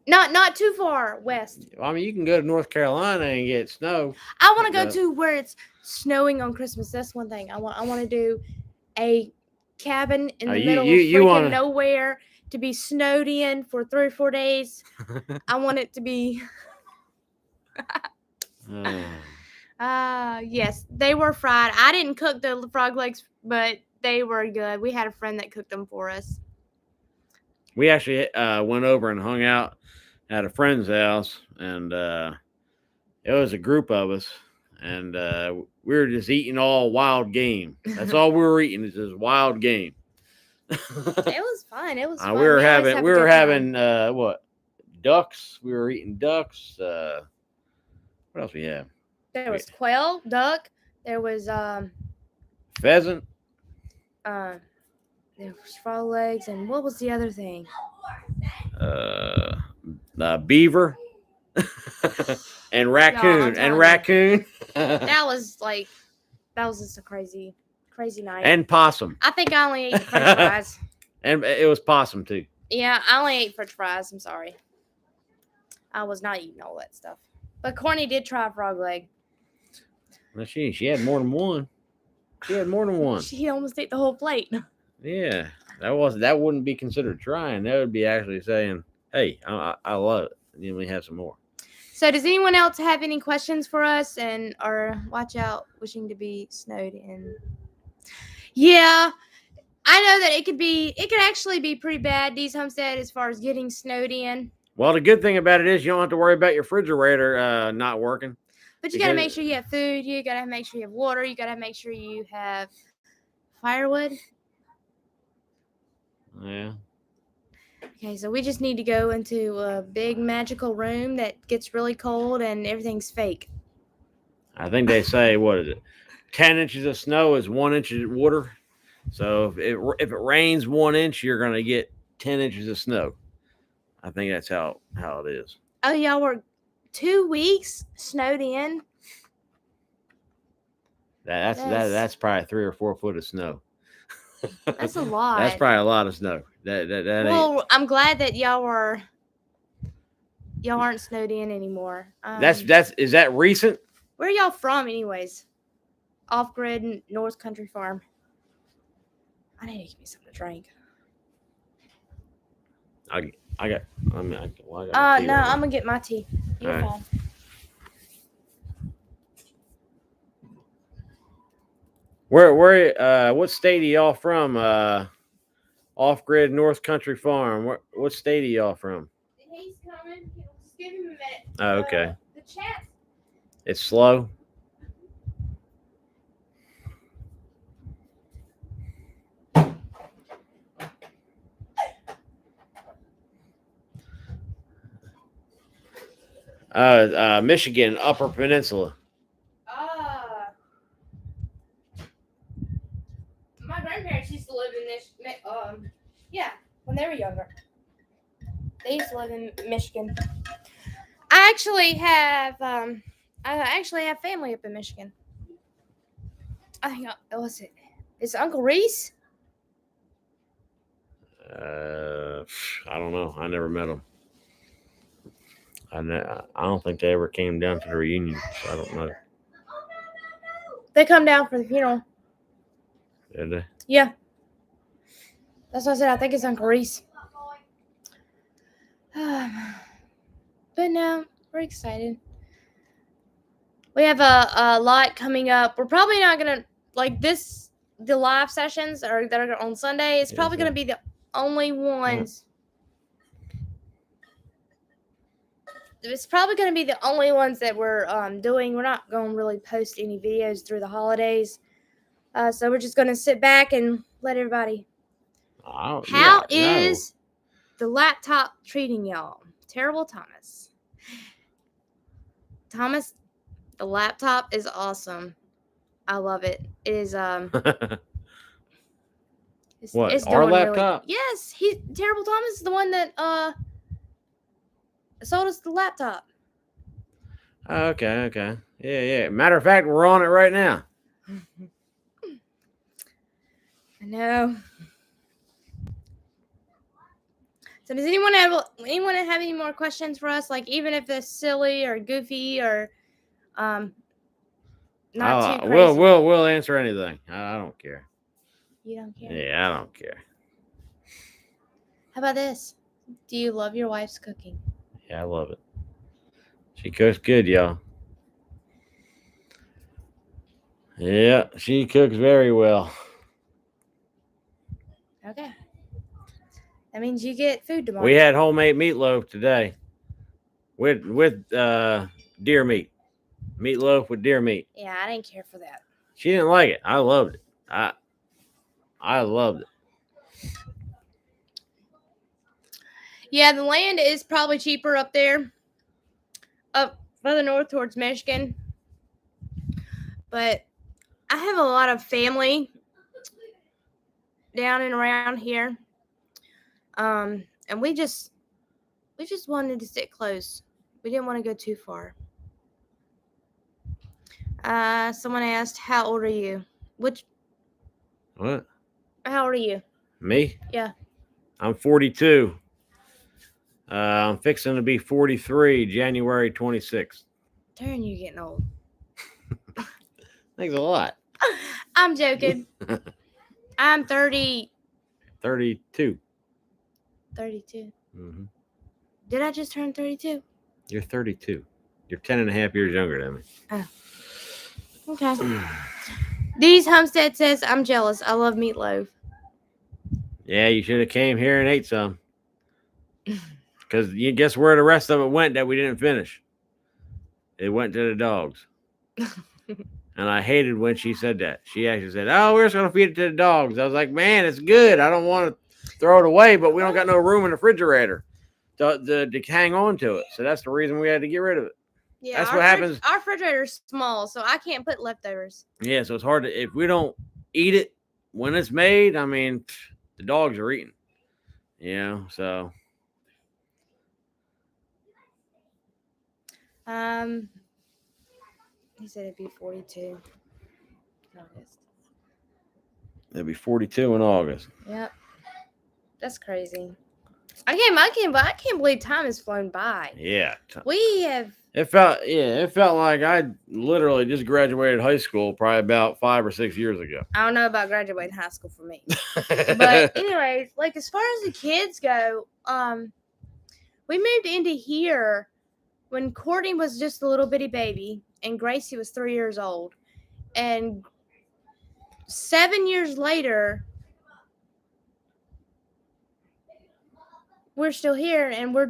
not too far west. I mean, you can go to North Carolina and get snow. I want to go to where it's snowing on Christmas. That's one thing. I want to do a cabin in the middle of freaking nowhere to be snowed in for 3 or 4 days. I want it to be. Yes, they were fried. I didn't cook the frog legs, but they were good. We had a friend that cooked them for us. We actually went over and hung out at a friend's house, and it was a group of us, and we were just eating all wild game. That's all we were eating is just wild game. It was fun. It was fun. We were having what? Ducks. We were eating ducks. What else we have? There was quail, duck. There was pheasant. There was frog legs, and what was the other thing? Beaver and raccoon That was just a crazy night. And possum. I think I only ate French fries. And it was possum too. Yeah, I only ate French fries. I'm sorry. I was not eating all that stuff. But Courtney did try a frog leg. Well, she had more than one. She almost ate the whole plate. Yeah, that wouldn't be considered trying. That would be actually saying, "Hey, I love it." And then we have some more. So, does anyone else have any questions for us? Or watch out, wishing to be snowed in? Yeah, I know that it could actually be pretty bad, Dee's Homestead, as far as getting snowed in. Well, the good thing about it is you don't have to worry about your refrigerator not working. But you got to make sure you have food. You got to make sure you have water. You got to make sure you have firewood. Yeah. Okay, so we just need to go into a big magical room that gets really cold and everything's fake. I think they say, what is it? 10 inches of snow is 1 inch of water. So if it rains 1 inch, you're going to get 10 inches of snow. I think that's how it is. Oh, y'all were 2 weeks snowed in? That's probably 3 or 4 foot of snow. That's a lot. That's probably a lot of snow. That well, I'm glad that y'all aren't snowed in anymore. Is that recent? Where are y'all from, anyways? Off grid North Country Farm. I need to give me something to drink. I got. I'm gonna get my tea. You're fine. Where what state are y'all from? Off grid North Country Farm. What state are y'all from? He's coming. Just give him a minute. Oh, okay. The chat. It's slow. Michigan, Upper Peninsula. My grandparents used to live in this. When they were younger, they used to live in Michigan. I actually have family up in Michigan. I think was it? Is Uncle Reese? I don't know. I never met him. I don't think they ever came down to the reunion, so I don't know. They come down for the funeral. Did they? Yeah. That's what I said. I think it's Uncle Reese. But no, we're excited. We have a lot coming up. We're probably not gonna the live sessions that are on Sunday. It's probably gonna be the only ones. It's probably going to be the only ones that we're doing. We're not going to really post any videos through the holidays. So we're just going to sit back and let everybody. How is the laptop treating y'all? Terrible Thomas. Thomas, the laptop is awesome. I love it. It is What? Our laptop? Yes, Terrible Thomas is the one that sold us the laptop. Okay. Yeah. Matter of fact, we're on it right now. I know. So does anyone have any more questions for us? Like, even if it's silly or goofy or not too crazy. We'll answer anything. I don't care. You don't care? Yeah, I don't care. How about this? Do you love your wife's cooking? Yeah, I love it. She cooks good, y'all. Yeah, she cooks very well. Okay. That means you get food tomorrow. We had homemade meatloaf today with deer meat. Meatloaf with deer meat. Yeah, I didn't care for that. She didn't like it. I loved it. I loved it. Yeah, the land is probably cheaper up there, up further north towards Michigan. But I have a lot of family down and around here. And we just wanted to sit close. We didn't want to go too far. Someone asked, "How old are you?" What? How old are you? Me? Yeah. I'm 42. I'm fixing to be 43 January 26th. Darren, you're getting old. Thanks a lot. I'm joking. I'm 30. 32. 32. Mm-hmm. Did I just turn 32? You're 32. You're 10 and a half years younger than me. Oh. Okay. These Homestead says, "I'm jealous. I love meatloaf." Yeah, you should have came here and ate some. Because you guess where the rest of it went that we didn't finish? It went to the dogs. And I hated when she said that. She actually said, "Oh, we're just gonna feed it to the dogs." I was like, "Man, it's good. I don't want to throw it away, but we don't got no room in the refrigerator to hang on to it. So that's the reason we had to get rid of it. Yeah, That's what happens. our refrigerator's small, so I can't put leftovers. Yeah, so it's hard to if we don't eat it when it's made. I mean, the dogs are eating. So Um, he said it'd be 42 August. it'll be 42 in August. Yep, that's crazy. I can't believe time has flown by. Yeah, We have. it felt like I literally just graduated high school probably about 5 or 6 years ago. I don't know about graduating high school for me, but anyways, like as far as the kids go, we moved into here when Courtney was just a little bitty baby and Gracie was 3 years old, and 7 years later, we're still here and we're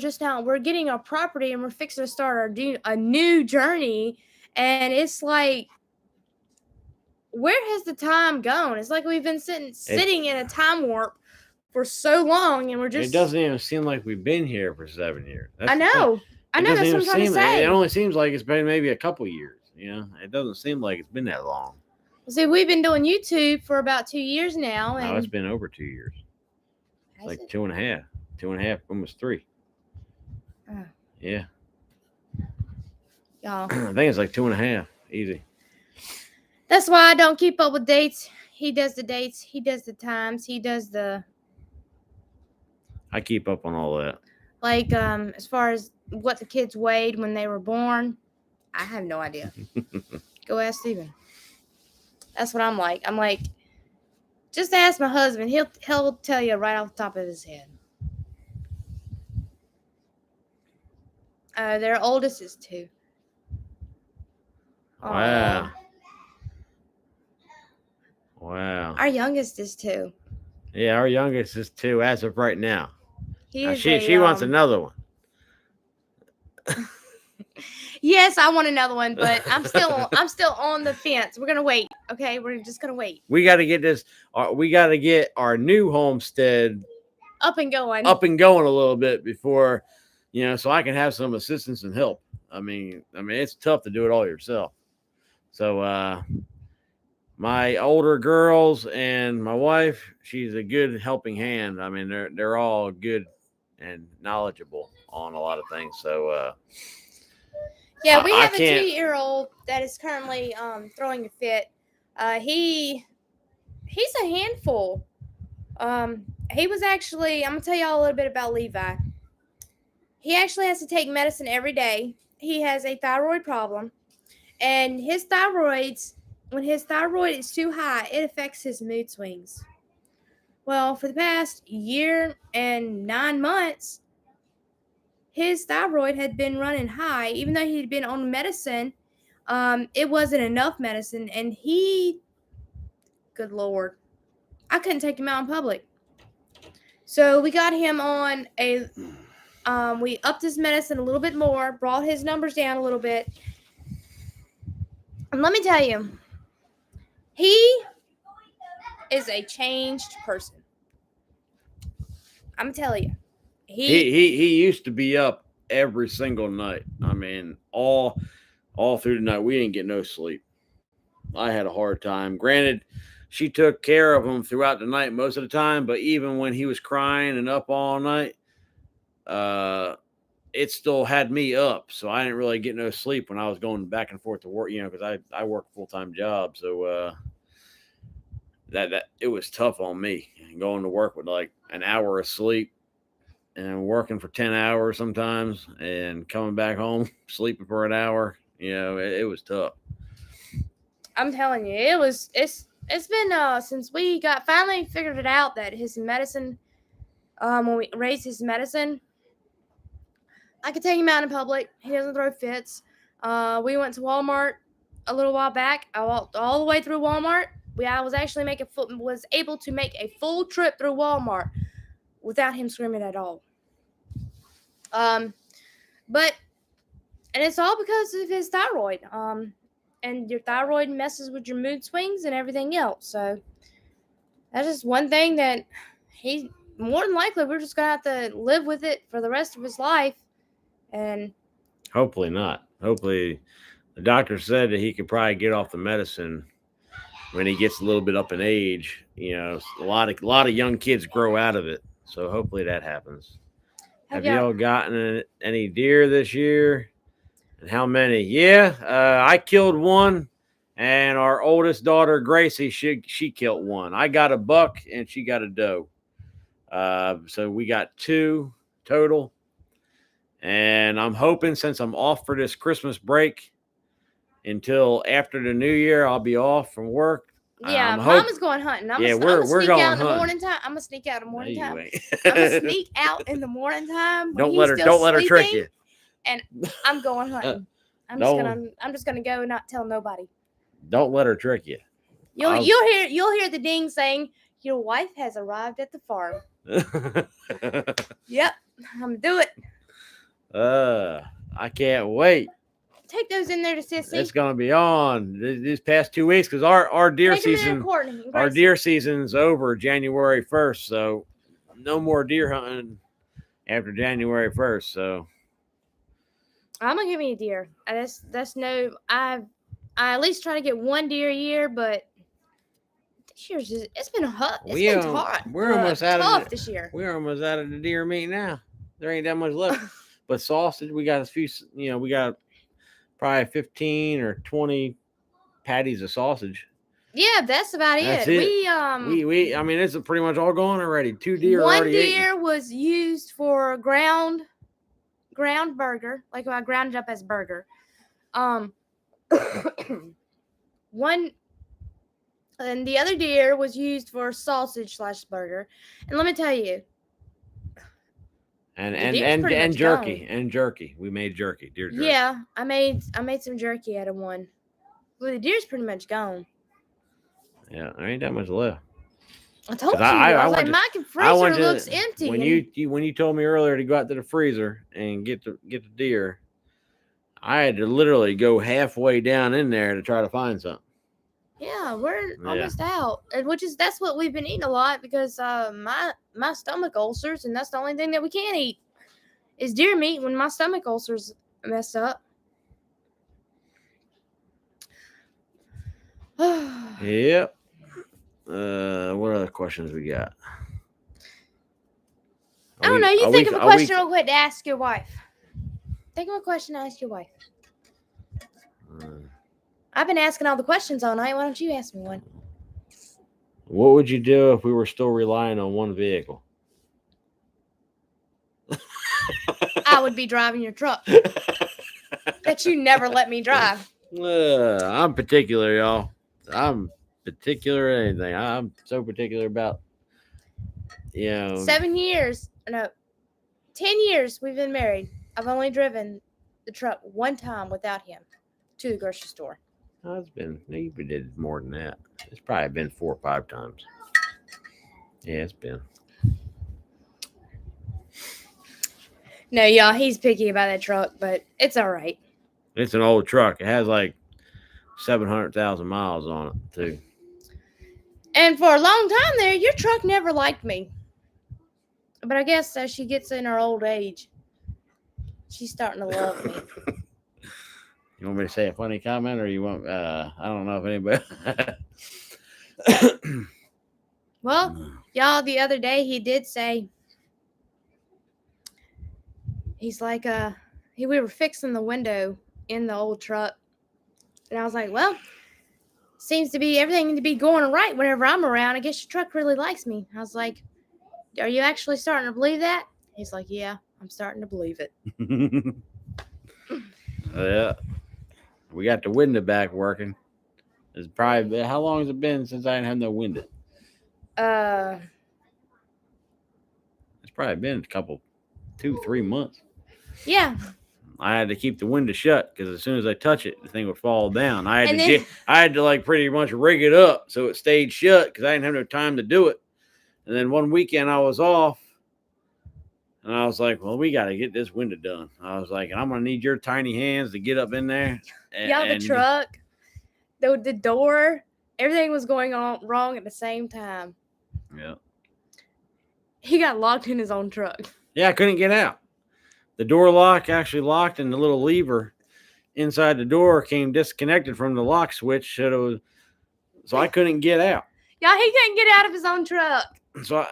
getting our property and we're fixing to start a new journey, and it's like, where has the time gone? It's like we've been sitting in a time warp for so long, and we're just. It doesn't even seem like we've been here for 7 years. That's I know. I know. That's what I'm trying to say. It only seems like it's been maybe a couple years. It doesn't seem like it's been that long. See, we've been doing YouTube for about 2 years now, and No, it's been over 2 years. It's like 2.5, 2.5, almost 3. Oh. Yeah. Y'all. I think it's like 2.5. Easy. That's why I don't keep up with dates. He does the dates. He does the times. He does the. I keep up on all that. Like, as far as what the kids weighed when they were born, I have no idea. Go ask Steven. That's what I'm like. I'm like, just ask my husband. He'll tell you right off the top of his head. Their oldest is 2. Wow. Aww. Wow. Our youngest is 2. Yeah, our youngest is 2 as of right now. She wants another one. Yes, I want another one, but I'm still on the fence. We're gonna wait. Okay, we're just gonna wait. We got to get this. We got to get our new homestead up and going a little bit before, so I can have some assistance and help. I mean, it's tough to do it all yourself. So, my older girls and my wife, she's a good helping hand. I mean, they're all good and knowledgeable on a lot of things. So, yeah, we have a 2-year-old that is currently throwing a fit. He's a handful. He was actually, I'm gonna tell y'all a little bit about Levi. He actually has to take medicine every day. He has a thyroid problem, and when his thyroid is too high, it affects his mood swings. Well, for the past year and 9 months, his thyroid had been running high, even though he'd been on medicine. It wasn't enough medicine, and good Lord, I couldn't take him out in public. So we got him on we upped his medicine a little bit more, brought his numbers down a little bit. And let me tell you, he is a changed person. I'm telling you. He used to be up every single night. I mean, all through the night. We didn't get no sleep. I had a hard time. Granted, she took care of him throughout the night most of the time, but even when he was crying and up all night, it still had me up. So I didn't really get no sleep when I was going back and forth to work, because I work a full-time job. So that it was tough on me going to work with like an hour of sleep and working for 10 hours sometimes and coming back home, sleeping for an hour. It was tough. I'm telling you, it's been since we finally figured it out that his medicine, when we raised his medicine, I could take him out in public. He doesn't throw fits. We went to Walmart a little while back. I walked all the way through Walmart. I was actually was able to make a full trip through Walmart without him screaming at all. But And it's all because of his thyroid. And your thyroid messes with your mood swings and everything else. So that's just one thing that he more than likely we're just gonna have to live with it for the rest of his life. And Hopefully not. Hopefully, the doctor said that he could probably get off the medicine when he gets a little bit up in age. A lot of young kids grow out of it. So hopefully that happens. Have y'all gotten any deer this year? And how many? Yeah, I killed one, and our oldest daughter Gracie, she killed one. I got a buck, and she got a doe. So we got 2 total. And I'm hoping, since I'm off for this Christmas break until after the New Year, I'll be off from work. Yeah, Mama's going hunting. We're going out in hunting. the morning time. I'm gonna sneak out in the morning No, time. I'm gonna sneak out in the morning time. Don't let her trick you. And I'm going hunting. I'm just gonna go and not tell nobody. Don't let her trick you. You'll hear the ding saying, "Your wife has arrived at the farm." Yep, I'm gonna do it. I can't wait. Take those in there to Sissy. It's gonna be on these past 2 weeks because our deer season. Our deer season's over January 1st, so no more deer hunting after January 1st. So I'm gonna give me a deer. That's no. I at least try to get 1 deer a year, but this year's it's been hot. It's been hot. We're almost out of it this year. We're almost out of the deer meat now. There ain't that much left. But sausage, we got a few. We got probably 15 or 20 patties of sausage. Yeah, that's about it. We I mean, it's pretty much all gone already. 2 deer. 1 deer was used for ground burger, like I ground it up as burger. One, and the other deer was used for sausage / burger. And let me tell you. And jerky. We made jerky. Deer jerky. Yeah, I made some jerky out of one. Well, the deer's pretty much gone. Yeah, there ain't that much left. I told you. I was like, my freezer looks empty. When you told me earlier to go out to the freezer and get the deer, I had to literally go halfway down in there to try to find something. Yeah, we're almost out, that's what we've been eating a lot because my stomach ulcers, and that's the only thing that we can't eat is deer meat when my stomach ulcers mess up. Yep. What other questions we got? I don't know. You think of a question real quick to ask your wife. Think of a question to ask your wife. I've been asking all the questions all night. Why don't you ask me one? What would you do if we were still relying on one vehicle? I would be driving your truck that you never let me drive. I'm particular, y'all. I'm particular at anything. I'm so particular about, 7 years. No, 10 years we've been married. I've only driven the truck 1 time without him to the grocery store. You did more than that. It's probably been 4 or 5 times. Yeah, it's been. No, y'all, he's picky about that truck, but it's all right. It's an old truck. It has like 700,000 miles on it, too. And for a long time there, your truck never liked me. But I guess as she gets in her old age, she's starting to love me. You want me to say a funny comment, or you want? I don't know if anybody. Well, y'all, the other day he did say, he's like, we were fixing the window in the old truck, and I was like, well, seems to be everything to be going right whenever I'm around. I guess your truck really likes me. I was like, are you actually starting to believe that? He's like, yeah, I'm starting to believe it. Yeah. We got the window back working. It's probably, how long has it been since I didn't have no window? It's probably been a couple, 2-3 months. Yeah. I had to keep the window shut because as soon as I touch it, the thing would fall down. I had to like pretty much rig it up so it stayed shut because I didn't have no time to do it. And then one weekend I was off. And I was like, well, we got to get this window done. I was like, I'm going to need your tiny hands to get up in there. The truck, the door, everything was going on wrong at the same time. Yeah. He got locked in his own truck. Yeah, I couldn't get out. The door lock actually locked, and the little lever inside the door came disconnected from the lock switch. So I couldn't get out. Yeah, he couldn't get out of his own truck. So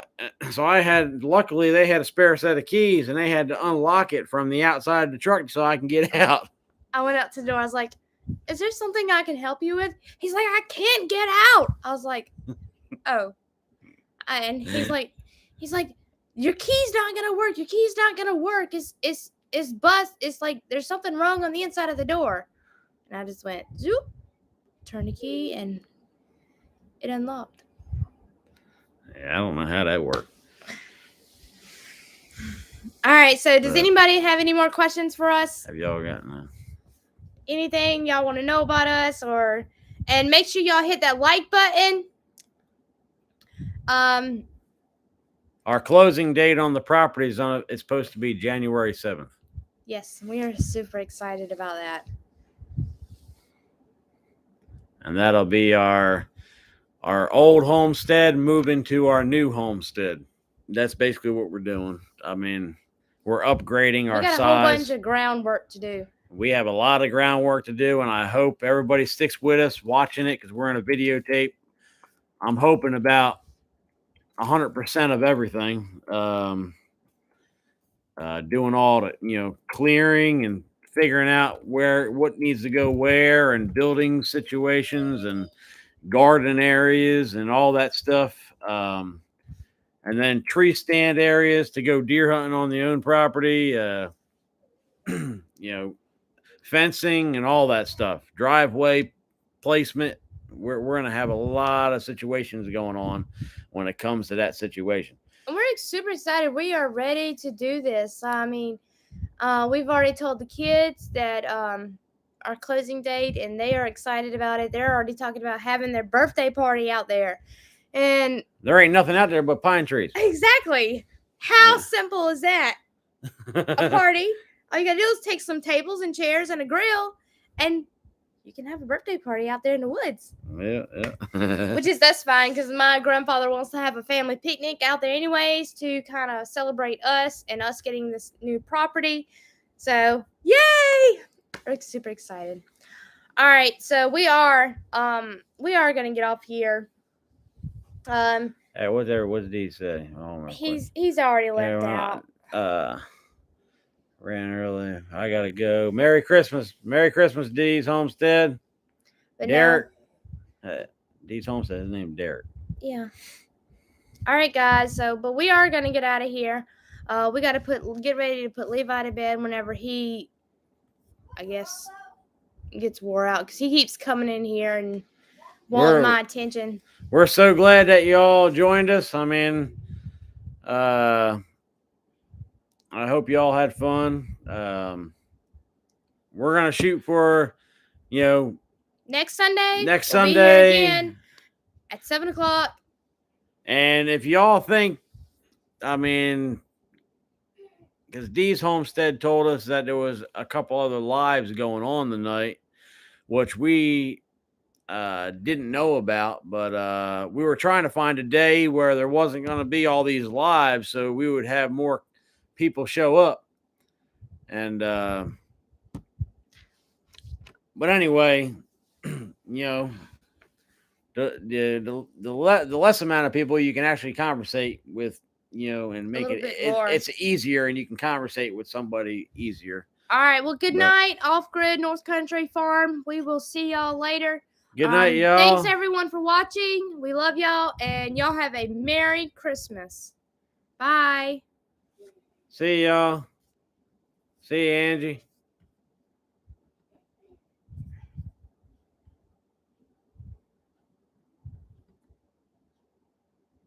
I had, luckily they had a spare set of keys, and they had to unlock it from the outside of the truck so I can get out. I went out to the door. I was like, is there something I can help you with? He's like, I can't get out. I was like, oh. And he's like, your key's not gonna work. Your key's not gonna work. It's bust. It's like there's something wrong on the inside of the door. And I just went zoop, turned the key, and it unlocked. Yeah, I don't know how that worked. All right. So does anybody have any more questions for us? Have y'all got anything y'all want to know about us? And make sure y'all hit that like button. Our closing date on the property is it's supposed to be January 7th. Yes, we are super excited about that. And that'll be our old homestead moving to our new homestead. That's basically what we're doing. I mean, we're upgrading our size. We got a whole bunch of groundwork to do. We have a lot of groundwork to do, and I hope everybody sticks with us watching it because we're in a videotape. I'm hoping about 100% of everything. Doing all the, clearing and figuring out what needs to go where, and building situations and garden areas and all that stuff. And then tree stand areas to go deer hunting on the own property, fencing and all that stuff, driveway placement. We're going to have a lot of situations going on when it comes to that situation. And we're super excited. We are ready to do this. I mean, we've already told the kids that our closing date, and they are excited about it. They're already talking about having their birthday party out there. And there ain't nothing out there but pine trees. Exactly. How simple is that? A party. All you got to do is take some tables and chairs and a grill, and you can have a birthday party out there in the woods. Yeah. That's fine, because my grandfather wants to have a family picnic out there anyways to kind of celebrate us and us getting this new property. So, yay! We're super excited. All right, so we are going to get off here. Hey, what did he say? He's already left out. Ran early. I gotta go. Merry Christmas, Dee's Homestead. But Derek. Dee's Homestead. His name Derek. Yeah. All right, guys. But we are gonna get out of here. We got to get ready to put Levi to bed whenever he, I guess, gets wore out, because he keeps coming in here and wanting my attention. We're so glad that y'all joined us. I mean, I hope y'all had fun. We're gonna shoot for, next Sunday. We'll be here again at 7:00. And if y'all think, I mean, because Dee's Homestead told us that there was a couple other lives going on tonight, which we didn't know about, but we were trying to find a day where there wasn't going to be all these lives, so we would have more people show up. And but anyway, the less amount of people you can actually conversate with, and make it's easier, and you can conversate with somebody easier. All right, well, good night, Off Grid North Country Farm. We will see y'all later. Good night, y'all. Thanks everyone for watching. We love y'all, and y'all have a Merry Christmas. Bye. See y'all. See you, Angie.